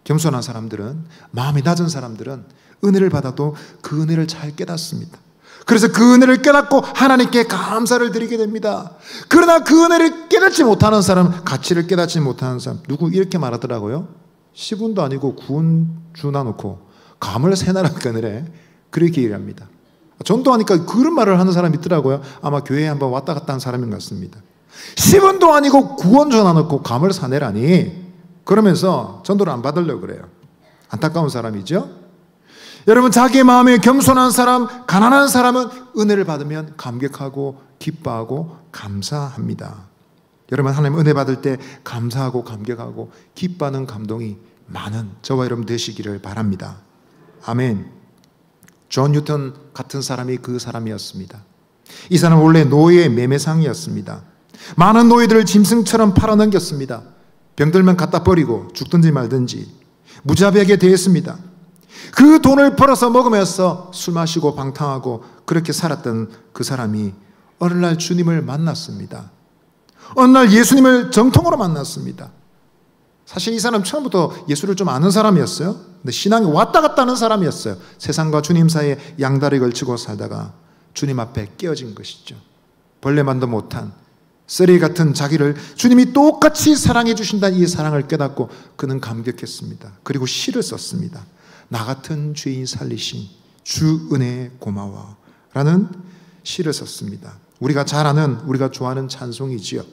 겸손한 사람들은, 마음이 낮은 사람들은 은혜를 받아도 그 은혜를 잘 깨닫습니다. 그래서 그 은혜를 깨닫고 하나님께 감사를 드리게 됩니다. 그러나 그 은혜를 깨닫지 못하는 사람, 가치를 깨닫지 못하는 사람, 누구 이렇게 말하더라고요. 10원도 아니고 9원 주나 놓고 감을 세나라 그늘에, 그렇게 얘기합니다. 전도하니까 그런 말을 하는 사람이 있더라고요. 아마 교회에 한번 왔다 갔다 한 사람인 것 같습니다. 10원도 아니고 9원 주나 놓고 감을 사내라니, 그러면서 전도를 안 받으려고 그래요. 안타까운 사람이죠. 여러분, 자기 마음에 겸손한 사람, 가난한 사람은 은혜를 받으면 감격하고 기뻐하고 감사합니다. 여러분, 하나님 은혜 받을 때 감사하고 감격하고 기뻐하는 감동이 많은 저와 여러분 되시기를 바랍니다. 아멘. 존 뉴턴 같은 사람이 그 사람이었습니다. 이 사람은 원래 노예의 매매상이었습니다. 많은 노예들을 짐승처럼 팔아넘겼습니다. 병들면 갖다 버리고 죽든지 말든지 무자비하게 대했습니다. 그 돈을 벌어서 먹으면서 술 마시고 방탕하고 그렇게 살았던 그 사람이 어느 날 주님을 만났습니다. 어느 날 예수님을 정통으로 만났습니다. 사실 이 사람 처음부터 예수를 좀 아는 사람이었어요. 근데 신앙이 왔다 갔다 하는 사람이었어요. 세상과 주님 사이에 양다리 걸치고 살다가 주님 앞에 깨어진 것이죠. 벌레만도 못한 쓰레기 같은 자기를 주님이 똑같이 사랑해 주신다는 이 사랑을 깨닫고 그는 감격했습니다. 그리고 시를 썼습니다. 나 같은 죄인 살리신 주 은혜에 고마워 라는 시를 썼습니다. 우리가 잘 아는, 우리가 좋아하는 찬송이지요.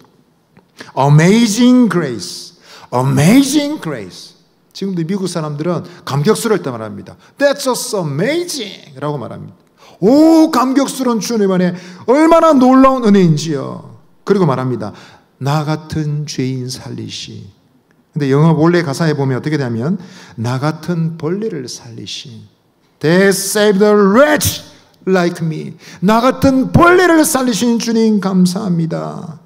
Amazing Grace, Amazing Grace. 지금도 미국 사람들은 감격스러울 때 말합니다. That's just amazing 라고 말합니다. 오, 감격스러운 주님 안에 얼마나 놀라운 은혜인지요. 그리고 말합니다. 나 같은 죄인 살리시. 근데 영어 원래 가사에 보면 어떻게 되냐면 나 같은 벌레를 살리신 They saved a wretch like me. 나 같은 벌레를 살리신 주님 감사합니다.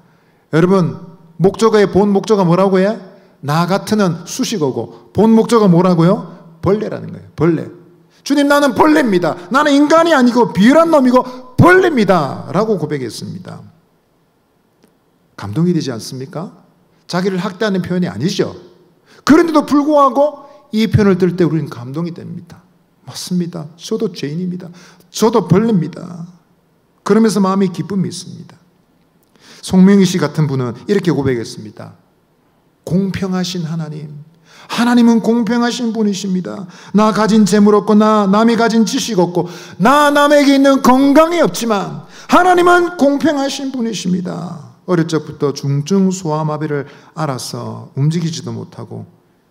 여러분, 목적어의 본 목적어가 뭐라고 해? 나 같은은 수식어고 본 목적어가 뭐라고요? 벌레라는 거예요. 벌레. 주님, 나는 벌레입니다. 나는 인간이 아니고 비열한 놈이고 벌레입니다 라고 고백했습니다. 감동이 되지 않습니까? 자기를 학대하는 표현이 아니죠. 그런데도 불구하고 이 표현을 들을 때 우리는 감동이 됩니다. 맞습니다. 저도 죄인입니다. 저도 벌레입니다. 그러면서 마음이 기쁨이 있습니다. 송명희 씨 같은 분은 이렇게 고백했습니다. 공평하신 하나님, 하나님은 공평하신 분이십니다. 나 가진 재물 없고 나 남이 가진 지식 없고 나 남에게 있는 건강이 없지만 하나님은 공평하신 분이십니다. 어릴 적부터 중증 소아마비를 앓아서 움직이지도 못하고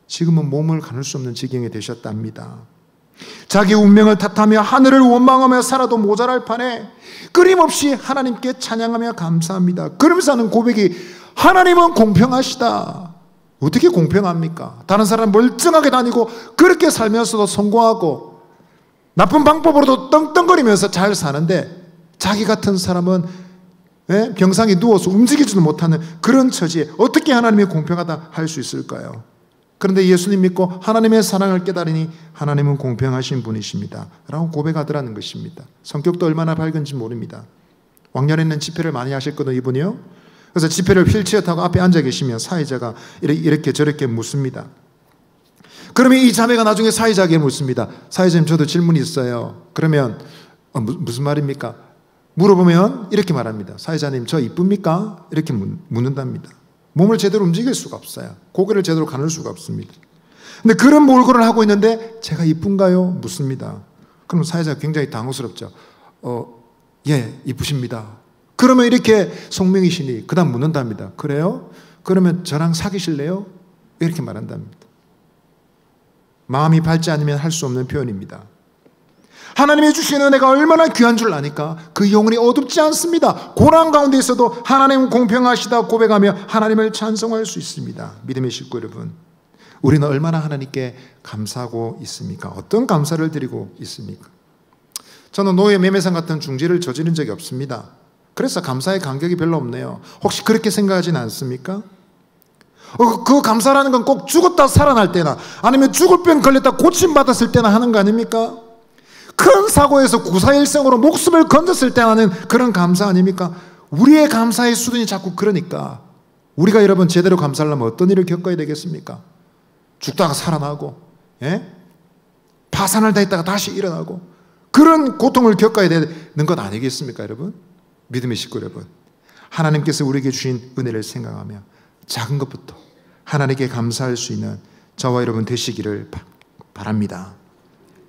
지금은 몸을 가눌 수 없는 지경이 되셨답니다. 자기 운명을 탓하며 하늘을 원망하며 살아도 모자랄 판에 끊임없이 하나님께 찬양하며 감사합니다. 그러면서 하는 고백이 하나님은 공평하시다. 어떻게 공평합니까? 다른 사람 멀쩡하게 다니고 그렇게 살면서도 성공하고 나쁜 방법으로도 떵떵거리면서 잘 사는데 자기 같은 사람은 병상에 누워서 움직이지도 못하는 그런 처지에 어떻게 하나님이 공평하다 할 수 있을까요? 그런데 예수님 믿고 하나님의 사랑을 깨달으니 하나님은 공평하신 분이십니다 라고 고백하더라는 것입니다. 성격도 얼마나 밝은지 모릅니다. 왕년에는 집회를 많이 하셨거든요, 이분이요. 그래서 집회를 휠체어 타고 앞에 앉아 계시면 사회자가 이렇게 저렇게 묻습니다. 그러면 이 자매가 나중에 사회자에게 묻습니다. 사회자님, 저도 질문이 있어요. 그러면 무슨 말입니까? 물어보면 이렇게 말합니다. 사회자님, 저 이쁩니까? 이렇게 묻는답니다. 몸을 제대로 움직일 수가 없어요. 고개를 제대로 가눌 수가 없습니다. 근데 그런 몰골을 하고 있는데 제가 이쁜가요? 묻습니다. 그럼 사회자가 굉장히 당혹스럽죠. 예, 이쁘십니다. 그러면 이렇게 송명이시니 그 다음 묻는답니다. 그래요? 그러면 저랑 사귀실래요? 이렇게 말한답니다. 마음이 밝지 않으면 할 수 없는 표현입니다. 하나님이 주신 은혜가 얼마나 귀한 줄 아니까 그 영혼이 어둡지 않습니다. 고난 가운데 있어도 하나님은 공평하시다 고백하며 하나님을 찬송할 수 있습니다. 믿음의 식구 여러분, 우리는 얼마나 하나님께 감사하고 있습니까? 어떤 감사를 드리고 있습니까? 저는 노예 매매상 같은 중죄를 저지른 적이 없습니다. 그래서 감사의 간격이 별로 없네요. 혹시 그렇게 생각하진 않습니까? 그 감사라는 건 꼭 죽었다 살아날 때나 아니면 죽을 병 걸렸다 고침받았을 때나 하는 거 아닙니까? 큰 사고에서 구사일생으로 목숨을 건졌을 때 하는 그런 감사 아닙니까? 우리의 감사의 수준이 자꾸 그러니까 우리가 여러분 제대로 감사하려면 어떤 일을 겪어야 되겠습니까? 죽다가 살아나고, 파산을 당했다가 다시 일어나고 그런 고통을 겪어야 되는 것 아니겠습니까, 여러분? 믿음의 식구 여러분, 하나님께서 우리에게 주신 은혜를 생각하며 작은 것부터 하나님께 감사할 수 있는 저와 여러분 되시기를 바랍니다.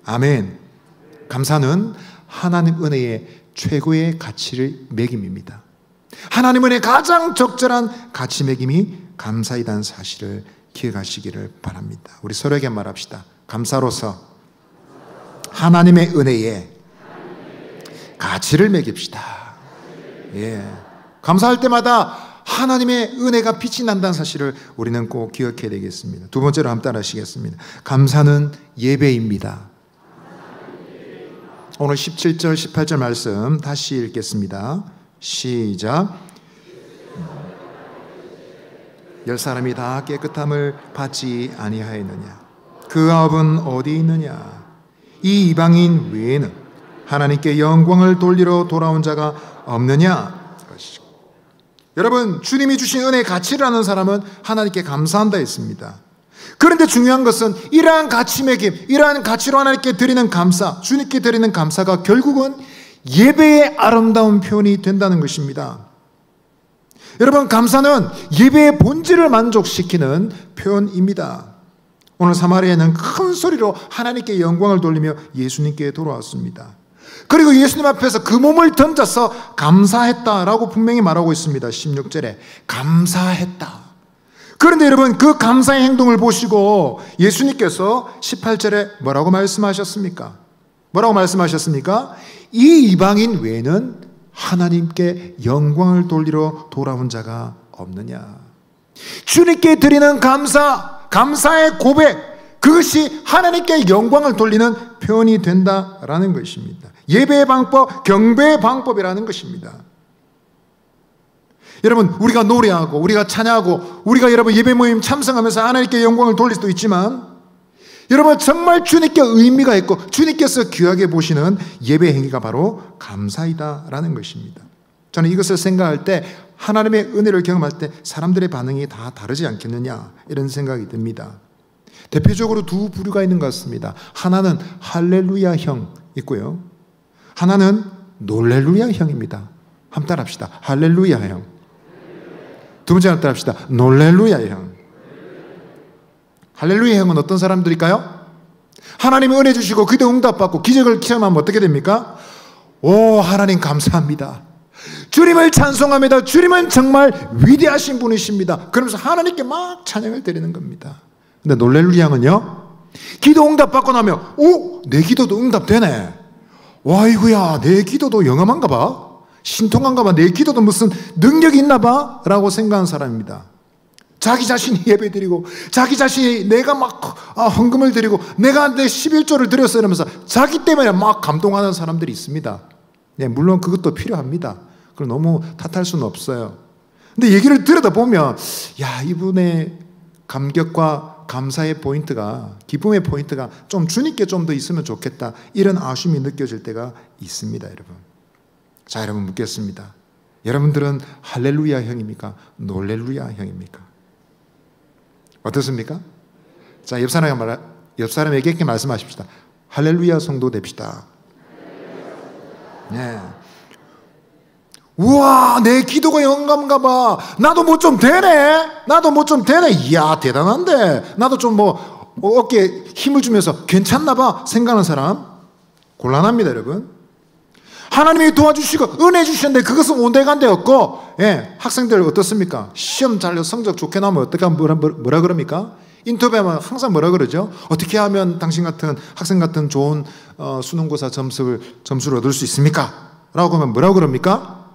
아멘. 감사는 하나님 은혜의 최고의 가치를 매김입니다. 하나님 은혜의 가장 적절한 가치 매김이 감사이다는 사실을 기억하시기를 바랍니다. 우리 서로에게 말합시다. 감사로서 하나님의 은혜에 가치를 매깁시다. 예. 감사할 때마다 하나님의 은혜가 빛이 난다는 사실을 우리는 꼭 기억해야 되겠습니다. 두 번째로 한번 따라하시겠습니다. 감사는 예배입니다. 오늘 17절 18절 말씀 다시 읽겠습니다. 시작. 10사람이 다 깨끗함을 받지 아니하였느냐? 그 아합은 어디 있느냐? 이 이방인 외에는 하나님께 영광을 돌리러 돌아온 자가 없느냐? 여러분, 주님이 주신 은혜의 가치를 아는 사람은 하나님께 감사한다 했습니다. 그런데 중요한 것은 이러한 가치 매김, 이러한 가치로 하나님께 드리는 감사, 주님께 드리는 감사가 결국은 예배의 아름다운 표현이 된다는 것입니다. 여러분, 감사는 예배의 본질을 만족시키는 표현입니다. 오늘 사마리아는 큰 소리로 하나님께 영광을 돌리며 예수님께 돌아왔습니다. 그리고 예수님 앞에서 그 몸을 던져서 감사했다라고 분명히 말하고 있습니다. 16절에 감사했다. 그런데 여러분, 그 감사의 행동을 보시고 예수님께서 18절에 뭐라고 말씀하셨습니까? 뭐라고 말씀하셨습니까? 이 이방인 외에는 하나님께 영광을 돌리러 돌아온 자가 없느냐? 주님께 드리는 감사, 감사의 고백, 그것이 하나님께 영광을 돌리는 표현이 된다라는 것입니다. 예배의 방법, 경배의 방법이라는 것입니다. 여러분, 우리가 노래하고 우리가 찬양하고 우리가 여러분 예배 모임 참석하면서 하나님께 영광을 돌릴 수도 있지만 여러분, 정말 주님께 의미가 있고 주님께서 귀하게 보시는 예배 행위가 바로 감사이다라는 것입니다. 저는 이것을 생각할 때 하나님의 은혜를 경험할 때 사람들의 반응이 다 다르지 않겠느냐 이런 생각이 듭니다. 대표적으로 두 부류가 있는 것 같습니다. 하나는 할렐루야형 있고요, 하나는 놀렐루야형입니다. 한번 따라합시다. 할렐루야형. 두 번째 한번 따라합시다. 놀렐루야형. 할렐루야형은 어떤 사람들일까요? 하나님이 은혜 주시고 기도 응답받고 기적을 체험하면 어떻게 됩니까? 오, 하나님 감사합니다. 주님을 찬송합니다. 주님은 정말 위대하신 분이십니다. 그러면서 하나님께 막 찬양을 드리는 겁니다. 근데 놀렐루야형은요, 기도 응답받고 나면 오, 내 기도도 응답되네. 와, 이거야, 내 기도도 영험한가 봐. 신통한가 봐. 내 기도도 무슨 능력이 있나 봐 라고 생각하는 사람입니다. 자기 자신이 예배드리고 자기 자신이 내가 막 헌금을 드리고 내가 내 11조를 드렸어 이러면서 자기 때문에 막 감동하는 사람들이 있습니다. 네, 물론 그것도 필요합니다. 그걸 너무 탓할 수는 없어요. 근데 얘기를 들여다보면 야, 이분의 감격과 감사의 포인트가, 기쁨의 포인트가 좀 주님께 좀 더 있으면 좋겠다, 이런 아쉬움이 느껴질 때가 있습니다. 여러분. 자, 여러분 묻겠습니다. 여러분들은 할렐루야 형입니까? 놀렐루야 형입니까? 어떻습니까? 자, 옆 사람에게 이렇게 말씀하십시다. 할렐루야 성도 됩시다. 네. 우와, 내 기도가 영감가 봐. 나도 뭐 좀 되네. 나도 뭐 좀 되네. 이야, 대단한데. 나도 좀 뭐 어깨에 힘을 주면서 괜찮나 봐 생각하는 사람 곤란합니다, 여러분. 하나님이 도와주시고 은혜 주셨는데 그것은 온데간데 없고, 예, 학생들 어떻습니까? 시험 잘 성적 좋게 나오면 어떻게 하면 뭐라 그럽니까? 인터뷰하면 항상 뭐라 그러죠? 어떻게 하면 당신 같은 학생 같은 좋은 수능고사 점수를 얻을 수 있습니까? 라고 하면 뭐라고 그럽니까?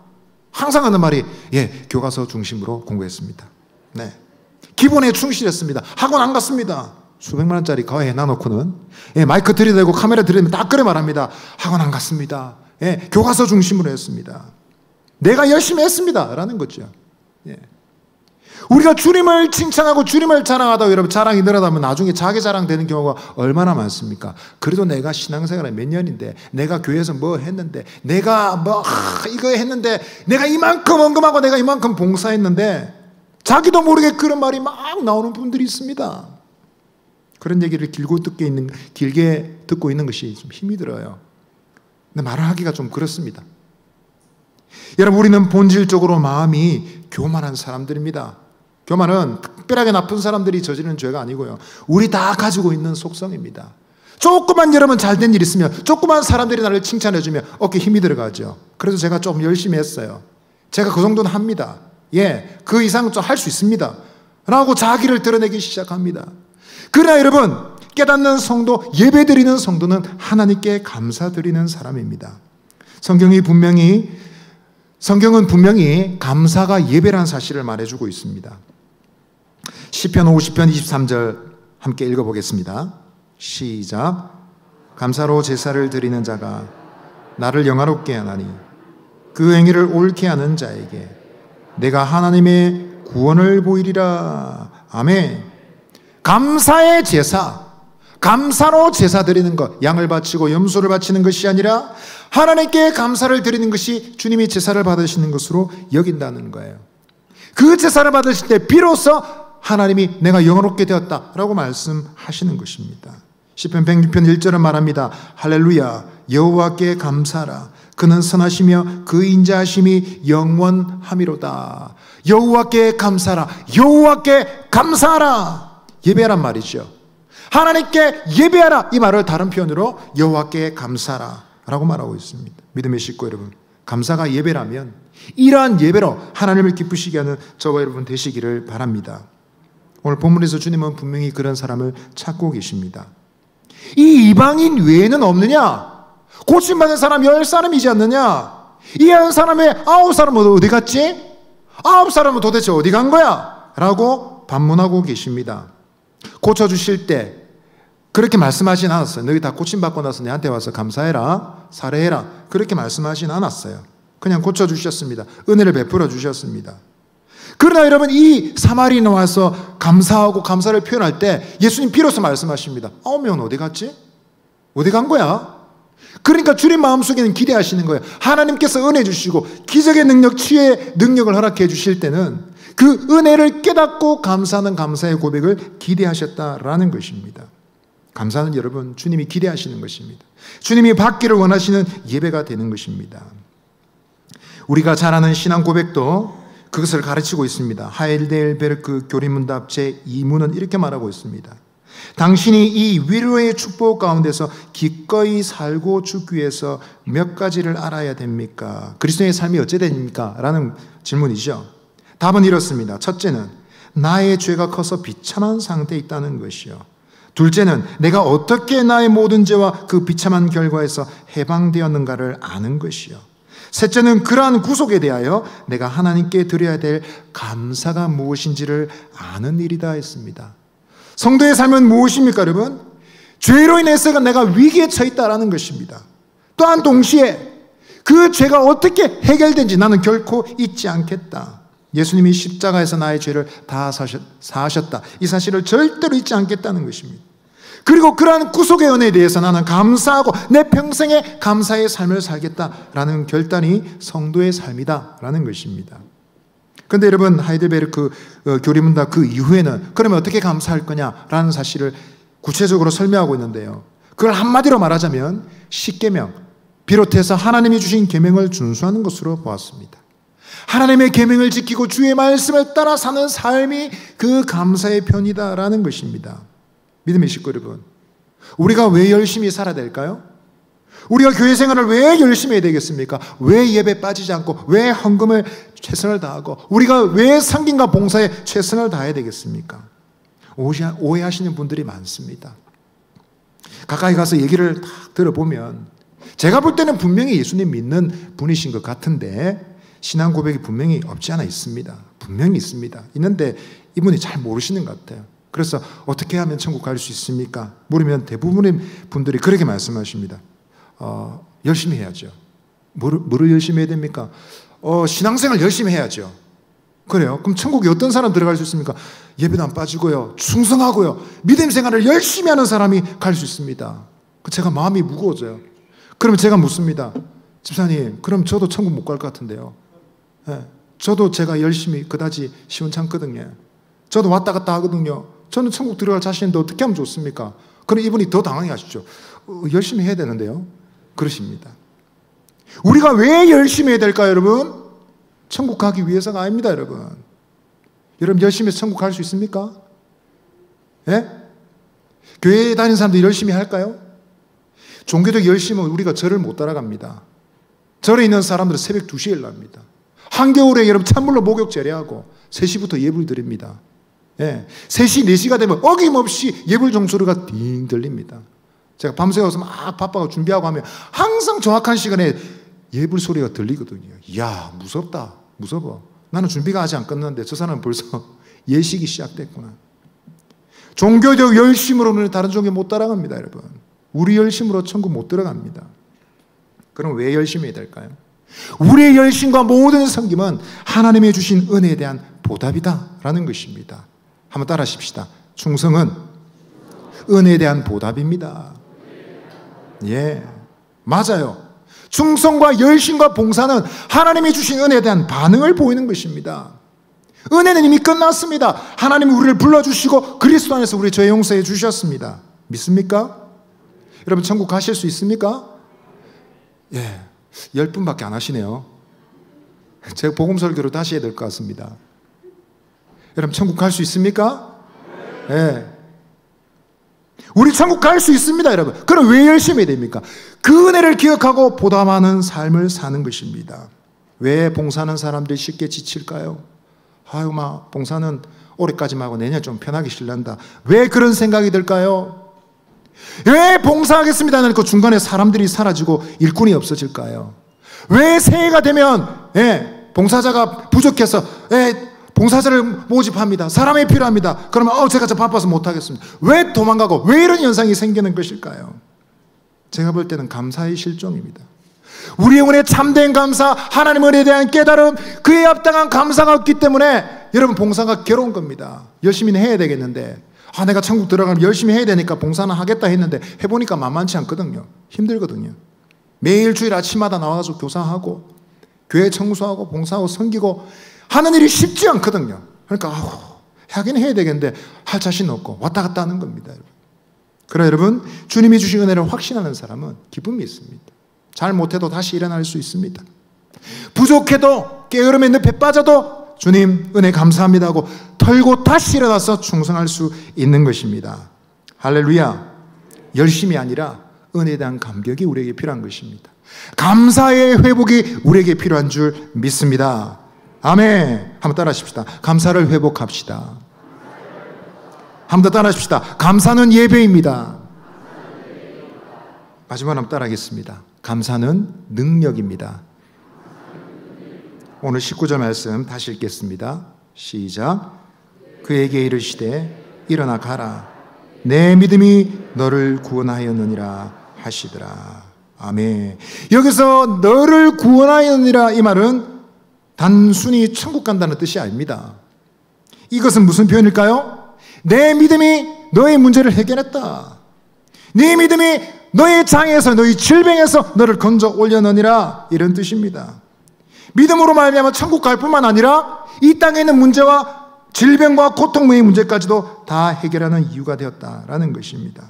항상 하는 말이, 예, 교과서 중심으로 공부했습니다. 네, 기본에 충실했습니다. 학원 안 갔습니다. 수백만 원짜리 가에 놔놓고는, 예, 마이크 들이대고 카메라 들이대면 딱 그래 말합니다. 학원 안 갔습니다. 예, 교과서 중심으로 했습니다. 내가 열심히 했습니다 라는 거죠. 예. 우리가 주님을 칭찬하고 주님을 자랑하다가 여러분 자랑이 늘어나면 나중에 자기 자랑 되는 경우가 얼마나 많습니까? 그래도 내가 신앙생활을 몇 년인데, 내가 교회에서 뭐 했는데, 내가 뭐 이거 했는데, 내가 이만큼 헌금하고 내가 이만큼 봉사했는데, 자기도 모르게 그런 말이 막 나오는 분들이 있습니다. 그런 얘기를 길게 듣고 있는 것이 좀 힘이 들어요. 근데 말을 하기가 좀 그렇습니다. 여러분, 우리는 본질적으로 마음이 교만한 사람들입니다. 교만은 특별하게 나쁜 사람들이 저지르는 죄가 아니고요, 우리 다 가지고 있는 속성입니다. 조그만 여러분 잘된 일 있으면, 조그만 사람들이 나를 칭찬해주면 어깨에 힘이 들어가죠. 그래서 제가 좀 열심히 했어요. 제가 그 정도는 합니다. 예, 그 이상은 좀 할 수 있습니다 라고 자기를 드러내기 시작합니다. 그러나 여러분, 깨닫는 성도, 예배드리는 성도는 하나님께 감사드리는 사람입니다. 성경은 분명히 감사가 예배라는 사실을 말해주고 있습니다. 시편 50편 23절 함께 읽어보겠습니다. 시작. 감사로 제사를 드리는 자가 나를 영화롭게 하나니 그 행위를 옳게 하는 자에게 내가 하나님의 구원을 보이리라. 아멘. 감사의 제사, 감사로 제사 드리는 것, 양을 바치고 염소를 바치는 것이 아니라 하나님께 감사를 드리는 것이 주님이 제사를 받으시는 것으로 여긴다는 거예요. 그 제사를 받으실 때 비로소 하나님이 내가 영화롭게 되었다라고 말씀하시는 것입니다. 시편 106편 1절은 말합니다. 할렐루야, 여호와께 감사하라. 그는 선하시며 그 인자하심이 영원함이로다. 여호와께 감사하라. 여호와께 감사하라. 예배란 말이죠. 하나님께 예배하라, 이 말을 다른 표현으로 여호와께 감사하라 라고 말하고 있습니다. 믿음의 식구 여러분, 감사가 예배라면 이러한 예배로 하나님을 기쁘시게 하는 저와 여러분 되시기를 바랍니다. 오늘 본문에서 주님은 분명히 그런 사람을 찾고 계십니다. 이 이방인 외에는 없느냐? 고침받은 사람 10사람이지 않느냐? 이 10사람의 9사람은 어디 갔지? 9사람은 도대체 어디 간 거야? 라고 반문하고 계십니다. 고쳐주실 때 그렇게 말씀하진 않았어요. 너희 다 고침받고 나서 내한테 와서 감사해라, 살해해라, 그렇게 말씀하진 않았어요. 그냥 고쳐주셨습니다. 은혜를 베풀어 주셨습니다. 그러나 여러분, 이 사마리아인 와서 감사하고 감사를 표현할 때 예수님 비로소 말씀하십니다. 9명은 어디 갔지? 어디 간 거야? 그러니까 주님 마음속에는 기대하시는 거예요. 하나님께서 은혜 주시고 기적의 능력, 치유의 능력을 허락해 주실 때는 그 은혜를 깨닫고 감사하는 감사의 고백을 기대하셨다라는 것입니다. 감사는 여러분, 주님이 기대하시는 것입니다. 주님이 받기를 원하시는 예배가 되는 것입니다. 우리가 잘 아는 신앙 고백도 그것을 가르치고 있습니다. 하일델베르크 교리문답 제2문은 이렇게 말하고 있습니다. 당신이 이 위로의 축복 가운데서 기꺼이 살고 죽기 위해서 몇 가지를 알아야 됩니까? 그리스도의 삶이 어째 됩니까? 라는 질문이죠. 답은 이렇습니다. 첫째는 나의 죄가 커서 비참한 상태에 있다는 것이요. 둘째는 내가 어떻게 나의 모든 죄와 그 비참한 결과에서 해방되었는가를 아는 것이요. 셋째는 그러한 구속에 대하여 내가 하나님께 드려야 될 감사가 무엇인지를 아는 일이다 했습니다. 성도의 삶은 무엇입니까, 여러분? 죄로 인해서 내가 위기에 처했다라는 것입니다. 또한 동시에 그 죄가 어떻게 해결된지 나는 결코 잊지 않겠다. 예수님이 십자가에서 나의 죄를 다 사하셨다. 이 사실을 절대로 잊지 않겠다는 것입니다. 그리고 그러한 구속의 은혜에 대해서 나는 감사하고 내 평생에 감사의 삶을 살겠다라는 결단이 성도의 삶이다라는 것입니다. 그런데 여러분, 하이델베르크 교리문답 그 이후에는 그러면 어떻게 감사할 거냐라는 사실을 구체적으로 설명하고 있는데요. 그걸 한마디로 말하자면 십계명 비롯해서 하나님이 주신 계명을 준수하는 것으로 보았습니다. 하나님의 계명을 지키고 주의 말씀을 따라 사는 삶이 그 감사의 편이다라는 것입니다. 믿음의 식구 여러분, 우리가 왜 열심히 살아야 될까요? 우리가 교회 생활을 왜 열심히 해야 되겠습니까? 왜 예배 빠지지 않고, 왜 헌금을 최선을 다하고, 우리가 왜 상김과 봉사에 최선을 다해야 되겠습니까? 오해하시는 분들이 많습니다. 가까이 가서 얘기를 딱 들어보면 제가 볼 때는 분명히 예수님 믿는 분이신 것 같은데 신앙 고백이 분명히 없지 않아 있습니다. 분명히 있습니다. 있는데 이분이 잘 모르시는 것 같아요. 그래서 어떻게 하면 천국 갈 수 있습니까? 물으면 대부분의 분들이 그렇게 말씀하십니다. 열심히 해야죠. 뭐를 열심히 해야 됩니까? 신앙생활 열심히 해야죠. 그래요? 그럼 천국에 어떤 사람 들어갈 수 있습니까? 예배도 안 빠지고요, 충성하고요, 믿음 생활을 열심히 하는 사람이 갈 수 있습니다. 제가 마음이 무거워져요. 그러면 제가 묻습니다. 집사님, 그럼 저도 천국 못 갈 것 같은데요. 네, 저도 제가 열심히 그다지 시원찮거든요. 저도 왔다 갔다 하거든요. 저는 천국 들어갈 자신인데 어떻게 하면 좋습니까? 그럼 이분이 더 당황해 하시죠. 열심히 해야 되는데요. 그러십니다. 우리가 왜 열심히 해야 될까요, 여러분? 천국 가기 위해서가 아닙니다, 여러분. 여러분 열심히 해서 천국 갈 수 있습니까? 예? 교회에 다니는 사람들이 열심히 할까요? 종교적 열심은 우리가 절을 못 따라갑니다. 절에 있는 사람들은 새벽 2시에 일납니다. 한겨울에 여러분 찬물로 목욕 제례하고 3시부터 예불 드립니다. 예. 3시, 4시가 되면 어김없이 예불 종소리가 띵 들립니다. 제가 밤새 와서 막 바빠가 준비하고 하면 항상 정확한 시간에 예불 소리가 들리거든요. 이야, 무섭다. 무서워. 나는 준비가 아직 안 끝났는데 저 사람은 벌써 예식이 시작됐구나. 종교적 열심으로는 다른 종교 못 따라갑니다, 여러분. 우리 열심으로 천국 못 들어갑니다. 그럼 왜 열심히 해야 될까요? 우리의 열심과 모든 섬김은 하나님의 주신 은혜에 대한 보답이다라는 것입니다. 한번 따라 하십시다. 충성은 은혜에 대한 보답입니다. 예, 맞아요. 충성과 열심과 봉사는 하나님이 주신 은혜에 대한 반응을 보이는 것입니다. 은혜는 이미 끝났습니다. 하나님이 우리를 불러주시고 그리스도 안에서 우리 죄 용서해 주셨습니다. 믿습니까? 여러분 천국 가실 수 있습니까? 예, 10분밖에 안 하시네요. 제가 복음 설교로 다시 해야 될 것 같습니다. 여러분 천국 갈 수 있습니까? 예. 우리 천국 갈 수 있습니다, 여러분. 그럼 왜 열심히 해야 됩니까? 그 은혜를 기억하고 보답하는 삶을 사는 것입니다. 왜 봉사하는 사람들이 쉽게 지칠까요? 아유, 막 봉사는 올해까지만 하고 내년 좀 편하게 쉬란다. 왜 그런 생각이 들까요? 왜 봉사하겠습니다 하니까 중간에 사람들이 사라지고 일꾼이 없어질까요? 왜 새해가 되면 봉사자가 부족해서 봉사자를 모집합니다. 사람이 필요합니다. 그러면 제가 바빠서 못하겠습니다. 왜 도망가고 왜 이런 현상이 생기는 것일까요? 제가 볼 때는 감사의 실종입니다. 우리 영혼의 참된 감사, 하나님 은혜에 대한 깨달음, 그에 합당한 감사가 없기 때문에 여러분 봉사가 괴로운 겁니다. 열심히는 해야 되겠는데 내가 천국 들어가면 열심히 해야 되니까 봉사는 하겠다 했는데 해보니까 만만치 않거든요. 힘들거든요. 매일 주일 아침마다 나와서 교사하고 교회 청소하고 봉사하고 섬기고 하는 일이 쉽지 않거든요. 그러니까 하긴 해야 되겠는데 할 자신 없고 왔다 갔다 하는 겁니다. 그러나 여러분 주님이 주신 은혜를 확신하는 사람은 기쁨이 있습니다. 잘 못해도 다시 일어날 수 있습니다. 부족해도 게으름의 늪에 빠져도 주님 은혜 감사합니다 하고 털고 다시 일어나서 충성할 수 있는 것입니다. 할렐루야. 열심이 아니라 은혜에 대한 감격이 우리에게 필요한 것입니다. 감사의 회복이 우리에게 필요한 줄 믿습니다. 아멘. 한번 따라 하십시다. 감사를 회복합시다. 한번 더 따라 하십시다. 감사는 예배입니다. 마지막으로 한번 따라 하겠습니다. 감사는 능력입니다. 오늘 19절 말씀 다시 읽겠습니다. 시작. 그에게 이르시되 일어나 가라. 내 믿음이 너를 구원하였느니라 하시더라. 아멘. 여기서 너를 구원하였느니라 이 말은 단순히 천국 간다는 뜻이 아닙니다. 이것은 무슨 표현일까요? 내 믿음이 너의 문제를 해결했다. 네 믿음이 너의 장애에서 너의 질병에서 너를 건져 올려느니라 이런 뜻입니다. 믿음으로 말미암아 천국 갈 뿐만 아니라 이 땅에 있는 문제와 질병과 고통의 문제까지도 다 해결하는 이유가 되었다라는 것입니다.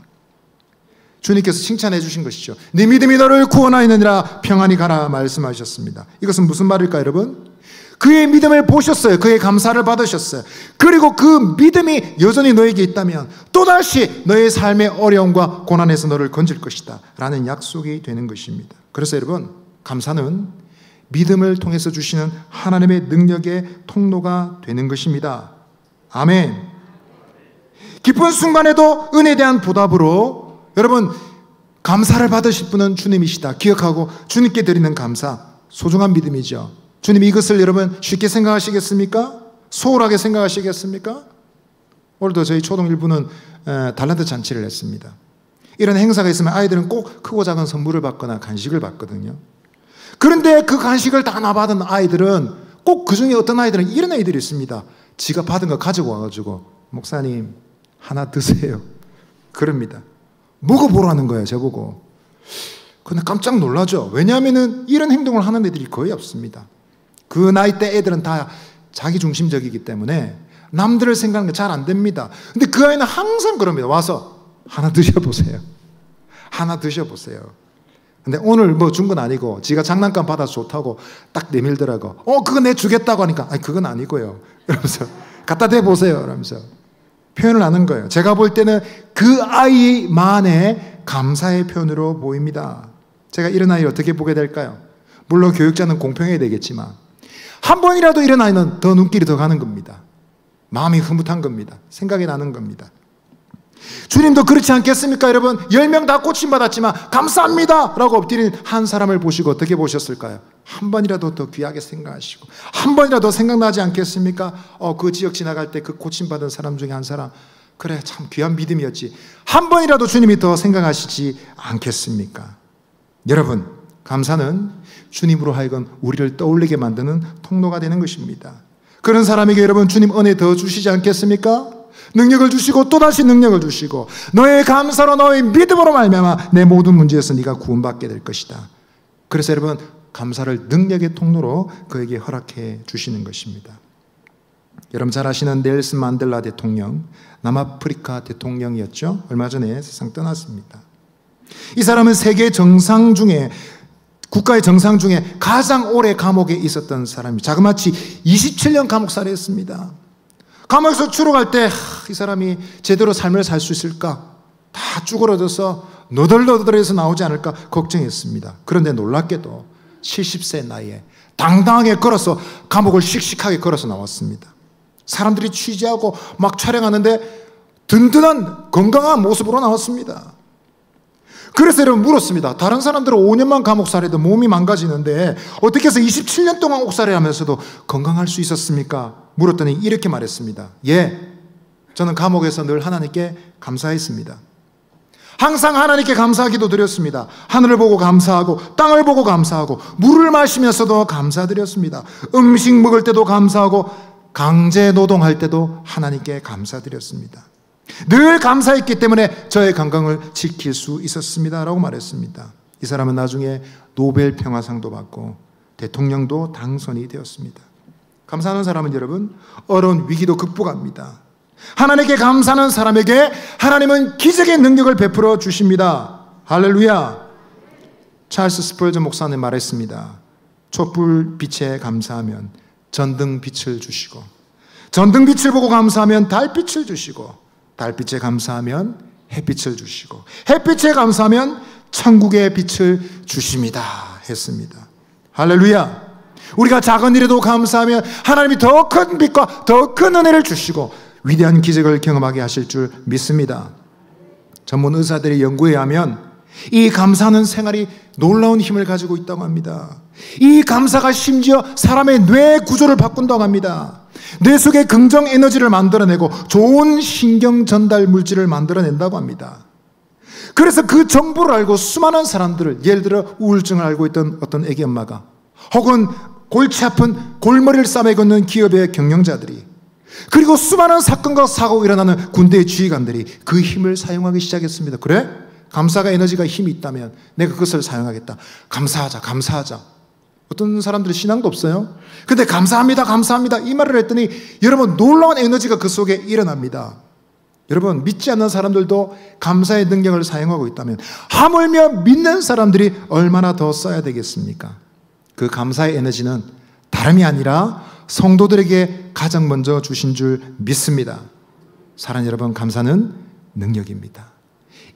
주님께서 칭찬해 주신 것이죠. 네 믿음이 너를 구원하였느니라 평안히 가라 말씀하셨습니다. 이것은 무슨 말일까요, 여러분? 그의 믿음을 보셨어요. 그의 감사를 받으셨어요. 그리고 그 믿음이 여전히 너에게 있다면 또다시 너의 삶의 어려움과 고난에서 너를 건질 것이다 라는 약속이 되는 것입니다. 그래서 여러분, 감사는 믿음을 통해서 주시는 하나님의 능력의 통로가 되는 것입니다. 아멘. 기쁜 순간에도 은혜에 대한 보답으로 여러분, 감사를 받으실 분은 주님이시다 기억하고 주님께 드리는 감사, 소중한 믿음이죠. 주님 이것을 여러분 쉽게 생각하시겠습니까? 소홀하게 생각하시겠습니까? 오늘도 저희 초등 일부는 달란트 잔치를 했습니다. 이런 행사가 있으면 아이들은 꼭 크고 작은 선물을 받거나 간식을 받거든요. 그런데 그 간식을 다 나받은 아이들은 꼭 그 중에 어떤 아이들은 이런 아이들이 있습니다. 지가 받은 거 가지고 와가지고 목사님 하나 드세요 그럽니다. 먹어보라는 거예요, 저보고. 근데 깜짝 놀라죠. 왜냐하면 이런 행동을 하는 애들이 거의 없습니다. 그 나이 때 애들은 다 자기중심적이기 때문에 남들을 생각하는 게 잘 안 됩니다. 근데 그 아이는 항상 그럽니다. 와서 하나 드셔보세요. 하나 드셔보세요. 근데 오늘 뭐 준 건 아니고 지가 장난감 받아서 좋다고 딱 내밀더라고. 그거 내 주겠다고 하니까 아니 그건 아니고요. 이러면서 갖다 대보세요. 이러면서 표현을 하는 거예요. 제가 볼 때는 그 아이만의 감사의 표현으로 보입니다. 제가 이런 아이를 어떻게 보게 될까요? 물론 교육자는 공평해야 되겠지만 한 번이라도 이런 아이는 더 눈길이 더 가는 겁니다. 마음이 흐뭇한 겁니다. 생각이 나는 겁니다. 주님도 그렇지 않겠습니까? 여러분 10명 다 고침받았지만 감사합니다 라고 엎드린 한 사람을 보시고 어떻게 보셨을까요? 한 번이라도 더 귀하게 생각하시고 한 번이라도 생각나지 않겠습니까? 그 지역 지나갈 때 그 고침받은 사람 중에 한 사람 그래 참 귀한 믿음이었지. 한 번이라도 주님이 더 생각하시지 않겠습니까? 여러분 감사는 주님으로 하여금 우리를 떠올리게 만드는 통로가 되는 것입니다. 그런 사람에게 여러분 주님 은혜 더 주시지 않겠습니까? 능력을 주시고 또다시 능력을 주시고 너의 감사로 너의 믿음으로 말미암아 내 모든 문제에서 네가 구원받게 될 것이다. 그래서 여러분 감사를 능력의 통로로 그에게 허락해 주시는 것입니다. 여러분 잘 아시는 넬슨 만델라 대통령, 남아프리카 대통령이었죠. 얼마 전에 세상 떠났습니다. 이 사람은 세계 정상 중에 국가의 정상 중에 가장 오래 감옥에 있었던 사람이 자그마치 27년 감옥살이 했습니다. 감옥에서 추록할 때 이 사람이 제대로 삶을 살 수 있을까? 다 쭈그러져서 너덜너덜해서 나오지 않을까 걱정했습니다. 그런데 놀랍게도 70세 나이에 당당하게 걸어서 감옥을 씩씩하게 걸어서 나왔습니다. 사람들이 취재하고 막 촬영하는데 든든한 건강한 모습으로 나왔습니다. 그래서 여러분 물었습니다. 다른 사람들은 5년만 감옥살이도 몸이 망가지는데 어떻게 해서 27년 동안 옥살이하면서도 건강할 수 있었습니까? 물었더니 이렇게 말했습니다. 예, 저는 감옥에서 늘 하나님께 감사했습니다. 항상 하나님께 감사하기도 드렸습니다. 하늘을 보고 감사하고 땅을 보고 감사하고 물을 마시면서도 감사드렸습니다. 음식 먹을 때도 감사하고 강제 노동할 때도 하나님께 감사드렸습니다. 늘 감사했기 때문에 저의 건강을 지킬 수 있었습니다 라고 말했습니다. 이 사람은 나중에 노벨 평화상도 받고 대통령도 당선이 되었습니다. 감사하는 사람은 여러분 어려운 위기도 극복합니다. 하나님께 감사하는 사람에게 하나님은 기적의 능력을 베풀어 주십니다. 할렐루야. 찰스 스펄전 목사님 말했습니다. 촛불 빛에 감사하면 전등 빛을 주시고 전등 빛을 보고 감사하면 달빛을 주시고 달빛에 감사하면 햇빛을 주시고 햇빛에 감사하면 천국의 빛을 주십니다 했습니다. 할렐루야. 우리가 작은 일에도 감사하면 하나님이 더 큰 빛과 더 큰 은혜를 주시고 위대한 기적을 경험하게 하실 줄 믿습니다. 전문 의사들의 연구에 하면 이 감사하는 생활이 놀라운 힘을 가지고 있다고 합니다. 이 감사가 심지어 사람의 뇌 구조를 바꾼다고 합니다. 뇌 속에 긍정 에너지를 만들어내고 좋은 신경 전달 물질을 만들어낸다고 합니다. 그래서 그 정보를 알고 수많은 사람들을, 예를 들어 우울증을 앓고 있던 어떤 애기 엄마가, 혹은 골치 아픈 골머리를 싸매고 있는 기업의 경영자들이, 그리고 수많은 사건과 사고가 일어나는 군대의 지휘관들이 그 힘을 사용하기 시작했습니다. 그래? 감사가 에너지가 힘이 있다면 내가 그것을 사용하겠다. 감사하자, 감사하자. 어떤 사람들이 신앙도 없어요. 근데 감사합니다, 감사합니다 이 말을 했더니 여러분 놀라운 에너지가 그 속에 일어납니다. 여러분 믿지 않는 사람들도 감사의 능력을 사용하고 있다면 하물며 믿는 사람들이 얼마나 더 써야 되겠습니까? 그 감사의 에너지는 다름이 아니라 성도들에게 가장 먼저 주신 줄 믿습니다. 사랑하는 여러분, 감사는 능력입니다.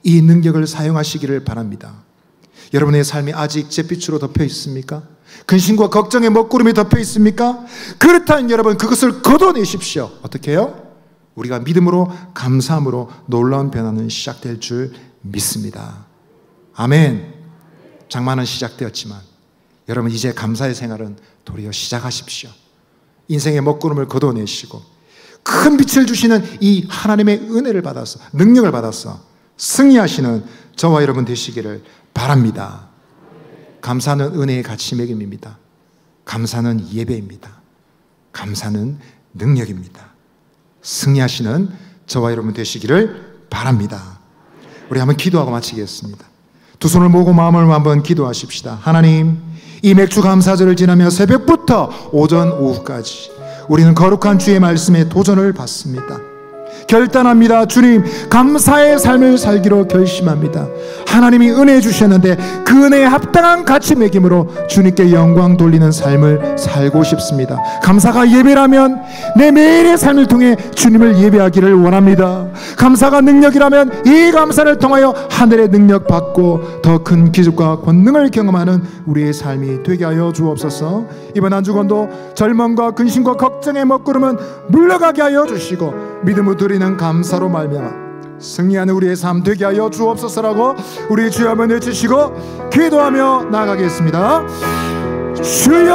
이 능력을 사용하시기를 바랍니다. 여러분의 삶이 아직 잿빛으로 덮여 있습니까? 근심과 걱정의 먹구름이 덮여 있습니까? 그렇다면 여러분 그것을 걷어내십시오. 어떻게 해요? 우리가 믿음으로 감사함으로 놀라운 변화는 시작될 줄 믿습니다. 아멘. 장마는 시작되었지만 여러분 이제 감사의 생활은 도리어 시작하십시오. 인생의 먹구름을 걷어내시고 큰 빛을 주시는 이 하나님의 은혜를 받아서, 능력을 받아서 승리하시는 저와 여러분 되시기를 바랍니다. 감사는 은혜의 가치 매김입니다. 감사는 예배입니다. 감사는 능력입니다. 승리하시는 저와 여러분 되시기를 바랍니다. 우리 한번 기도하고 마치겠습니다. 두 손을 모으고 마음을 한번 기도하십시다. 하나님, 이 맥주 감사절을 지나며 새벽부터 오전 오후까지 우리는 거룩한 주의 말씀에 도전을 받습니다. 결단합니다. 주님, 감사의 삶을 살기로 결심합니다. 하나님이 은혜 주셨는데 그 은혜에 합당한 가치 매김으로 주님께 영광 돌리는 삶을 살고 싶습니다. 감사가 예배라면 내 매일의 삶을 통해 주님을 예배하기를 원합니다. 감사가 능력이라면 이 감사를 통하여 하늘의 능력 받고 더 큰 기적과 권능을 경험하는 우리의 삶이 되게 하여 주옵소서. 이번 한 주간도 절망과 근심과 걱정의 먹구름은 물러가게 하여 주시고 믿음으로 드리는 감사로 말미암아 승리하는 우리의 삶 되게 하여 주옵소서라고 우리 주여 한번 외치시고 기도하며 나가겠습니다. 주여,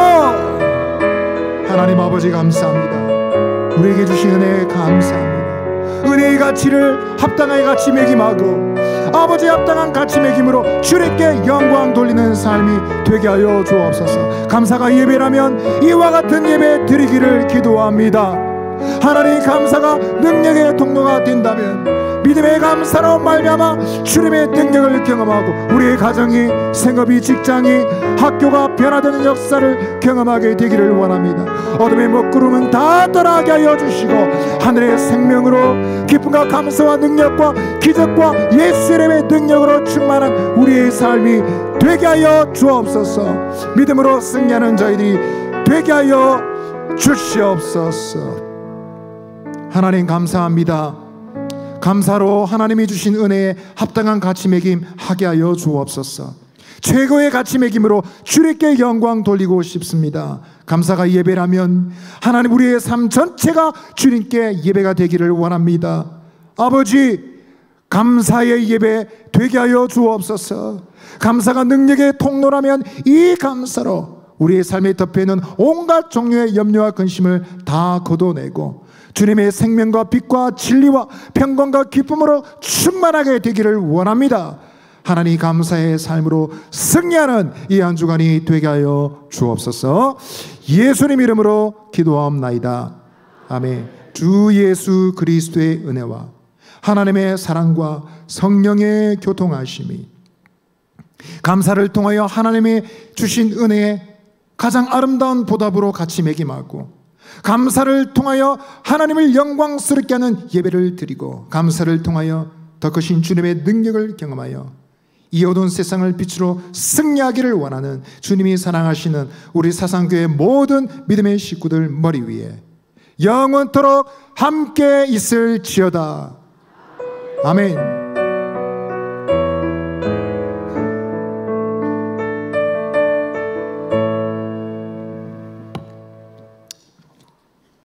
하나님 아버지 감사합니다. 우리에게 주신 은혜에 감사합니다. 은혜의 가치를 합당하게 가치 매김하고 아버지의 합당한 가치 매김으로 주님께 영광 돌리는 삶이 되게 하여 주옵소서. 감사가 예배라면 이와 같은 예배 드리기를 기도합니다. 하나님, 감사가 능력의 통로가 된다면 믿음의 감사로 말미암아 주님의 능력을 경험하고 우리의 가정이, 생업이, 직장이, 학교가 변화되는 역사를 경험하게 되기를 원합니다. 어둠의 먹구름은 다 떠나게 하여 주시고 하늘의 생명으로 기쁨과 감사와 능력과 기적과 예수 이름의 능력으로 충만한 우리의 삶이 되게 하여 주옵소서. 믿음으로 승리하는 저희들이 되게 하여 주시옵소서. 하나님 감사합니다. 감사로 하나님이 주신 은혜에 합당한 가치 매김 하게 하여 주옵소서. 최고의 가치 매김으로 주님께 영광 돌리고 싶습니다. 감사가 예배라면 하나님 우리의 삶 전체가 주님께 예배가 되기를 원합니다. 아버지, 감사의 예배 되게 하여 주옵소서. 감사가 능력의 통로라면 이 감사로 우리의 삶에 덮여있는 온갖 종류의 염려와 근심을 다 걷어내고 주님의 생명과 빛과 진리와 평강과 기쁨으로 충만하게 되기를 원합니다. 하나님, 감사의 삶으로 승리하는 이 한 주간이 되게 하여 주옵소서. 예수님 이름으로 기도하옵나이다. 아멘. 주 예수 그리스도의 은혜와 하나님의 사랑과 성령의 교통하심이 감사를 통하여 하나님의 주신 은혜에 가장 아름다운 보답으로 같이 매김하고 감사를 통하여 하나님을 영광스럽게 하는 예배를 드리고 감사를 통하여 더 크신 주님의 능력을 경험하여 이 어두운 세상을 빛으로 승리하기를 원하는 주님이 사랑하시는 우리 사상교회 모든 믿음의 식구들 머리 위에 영원토록 함께 있을지어다. 아멘.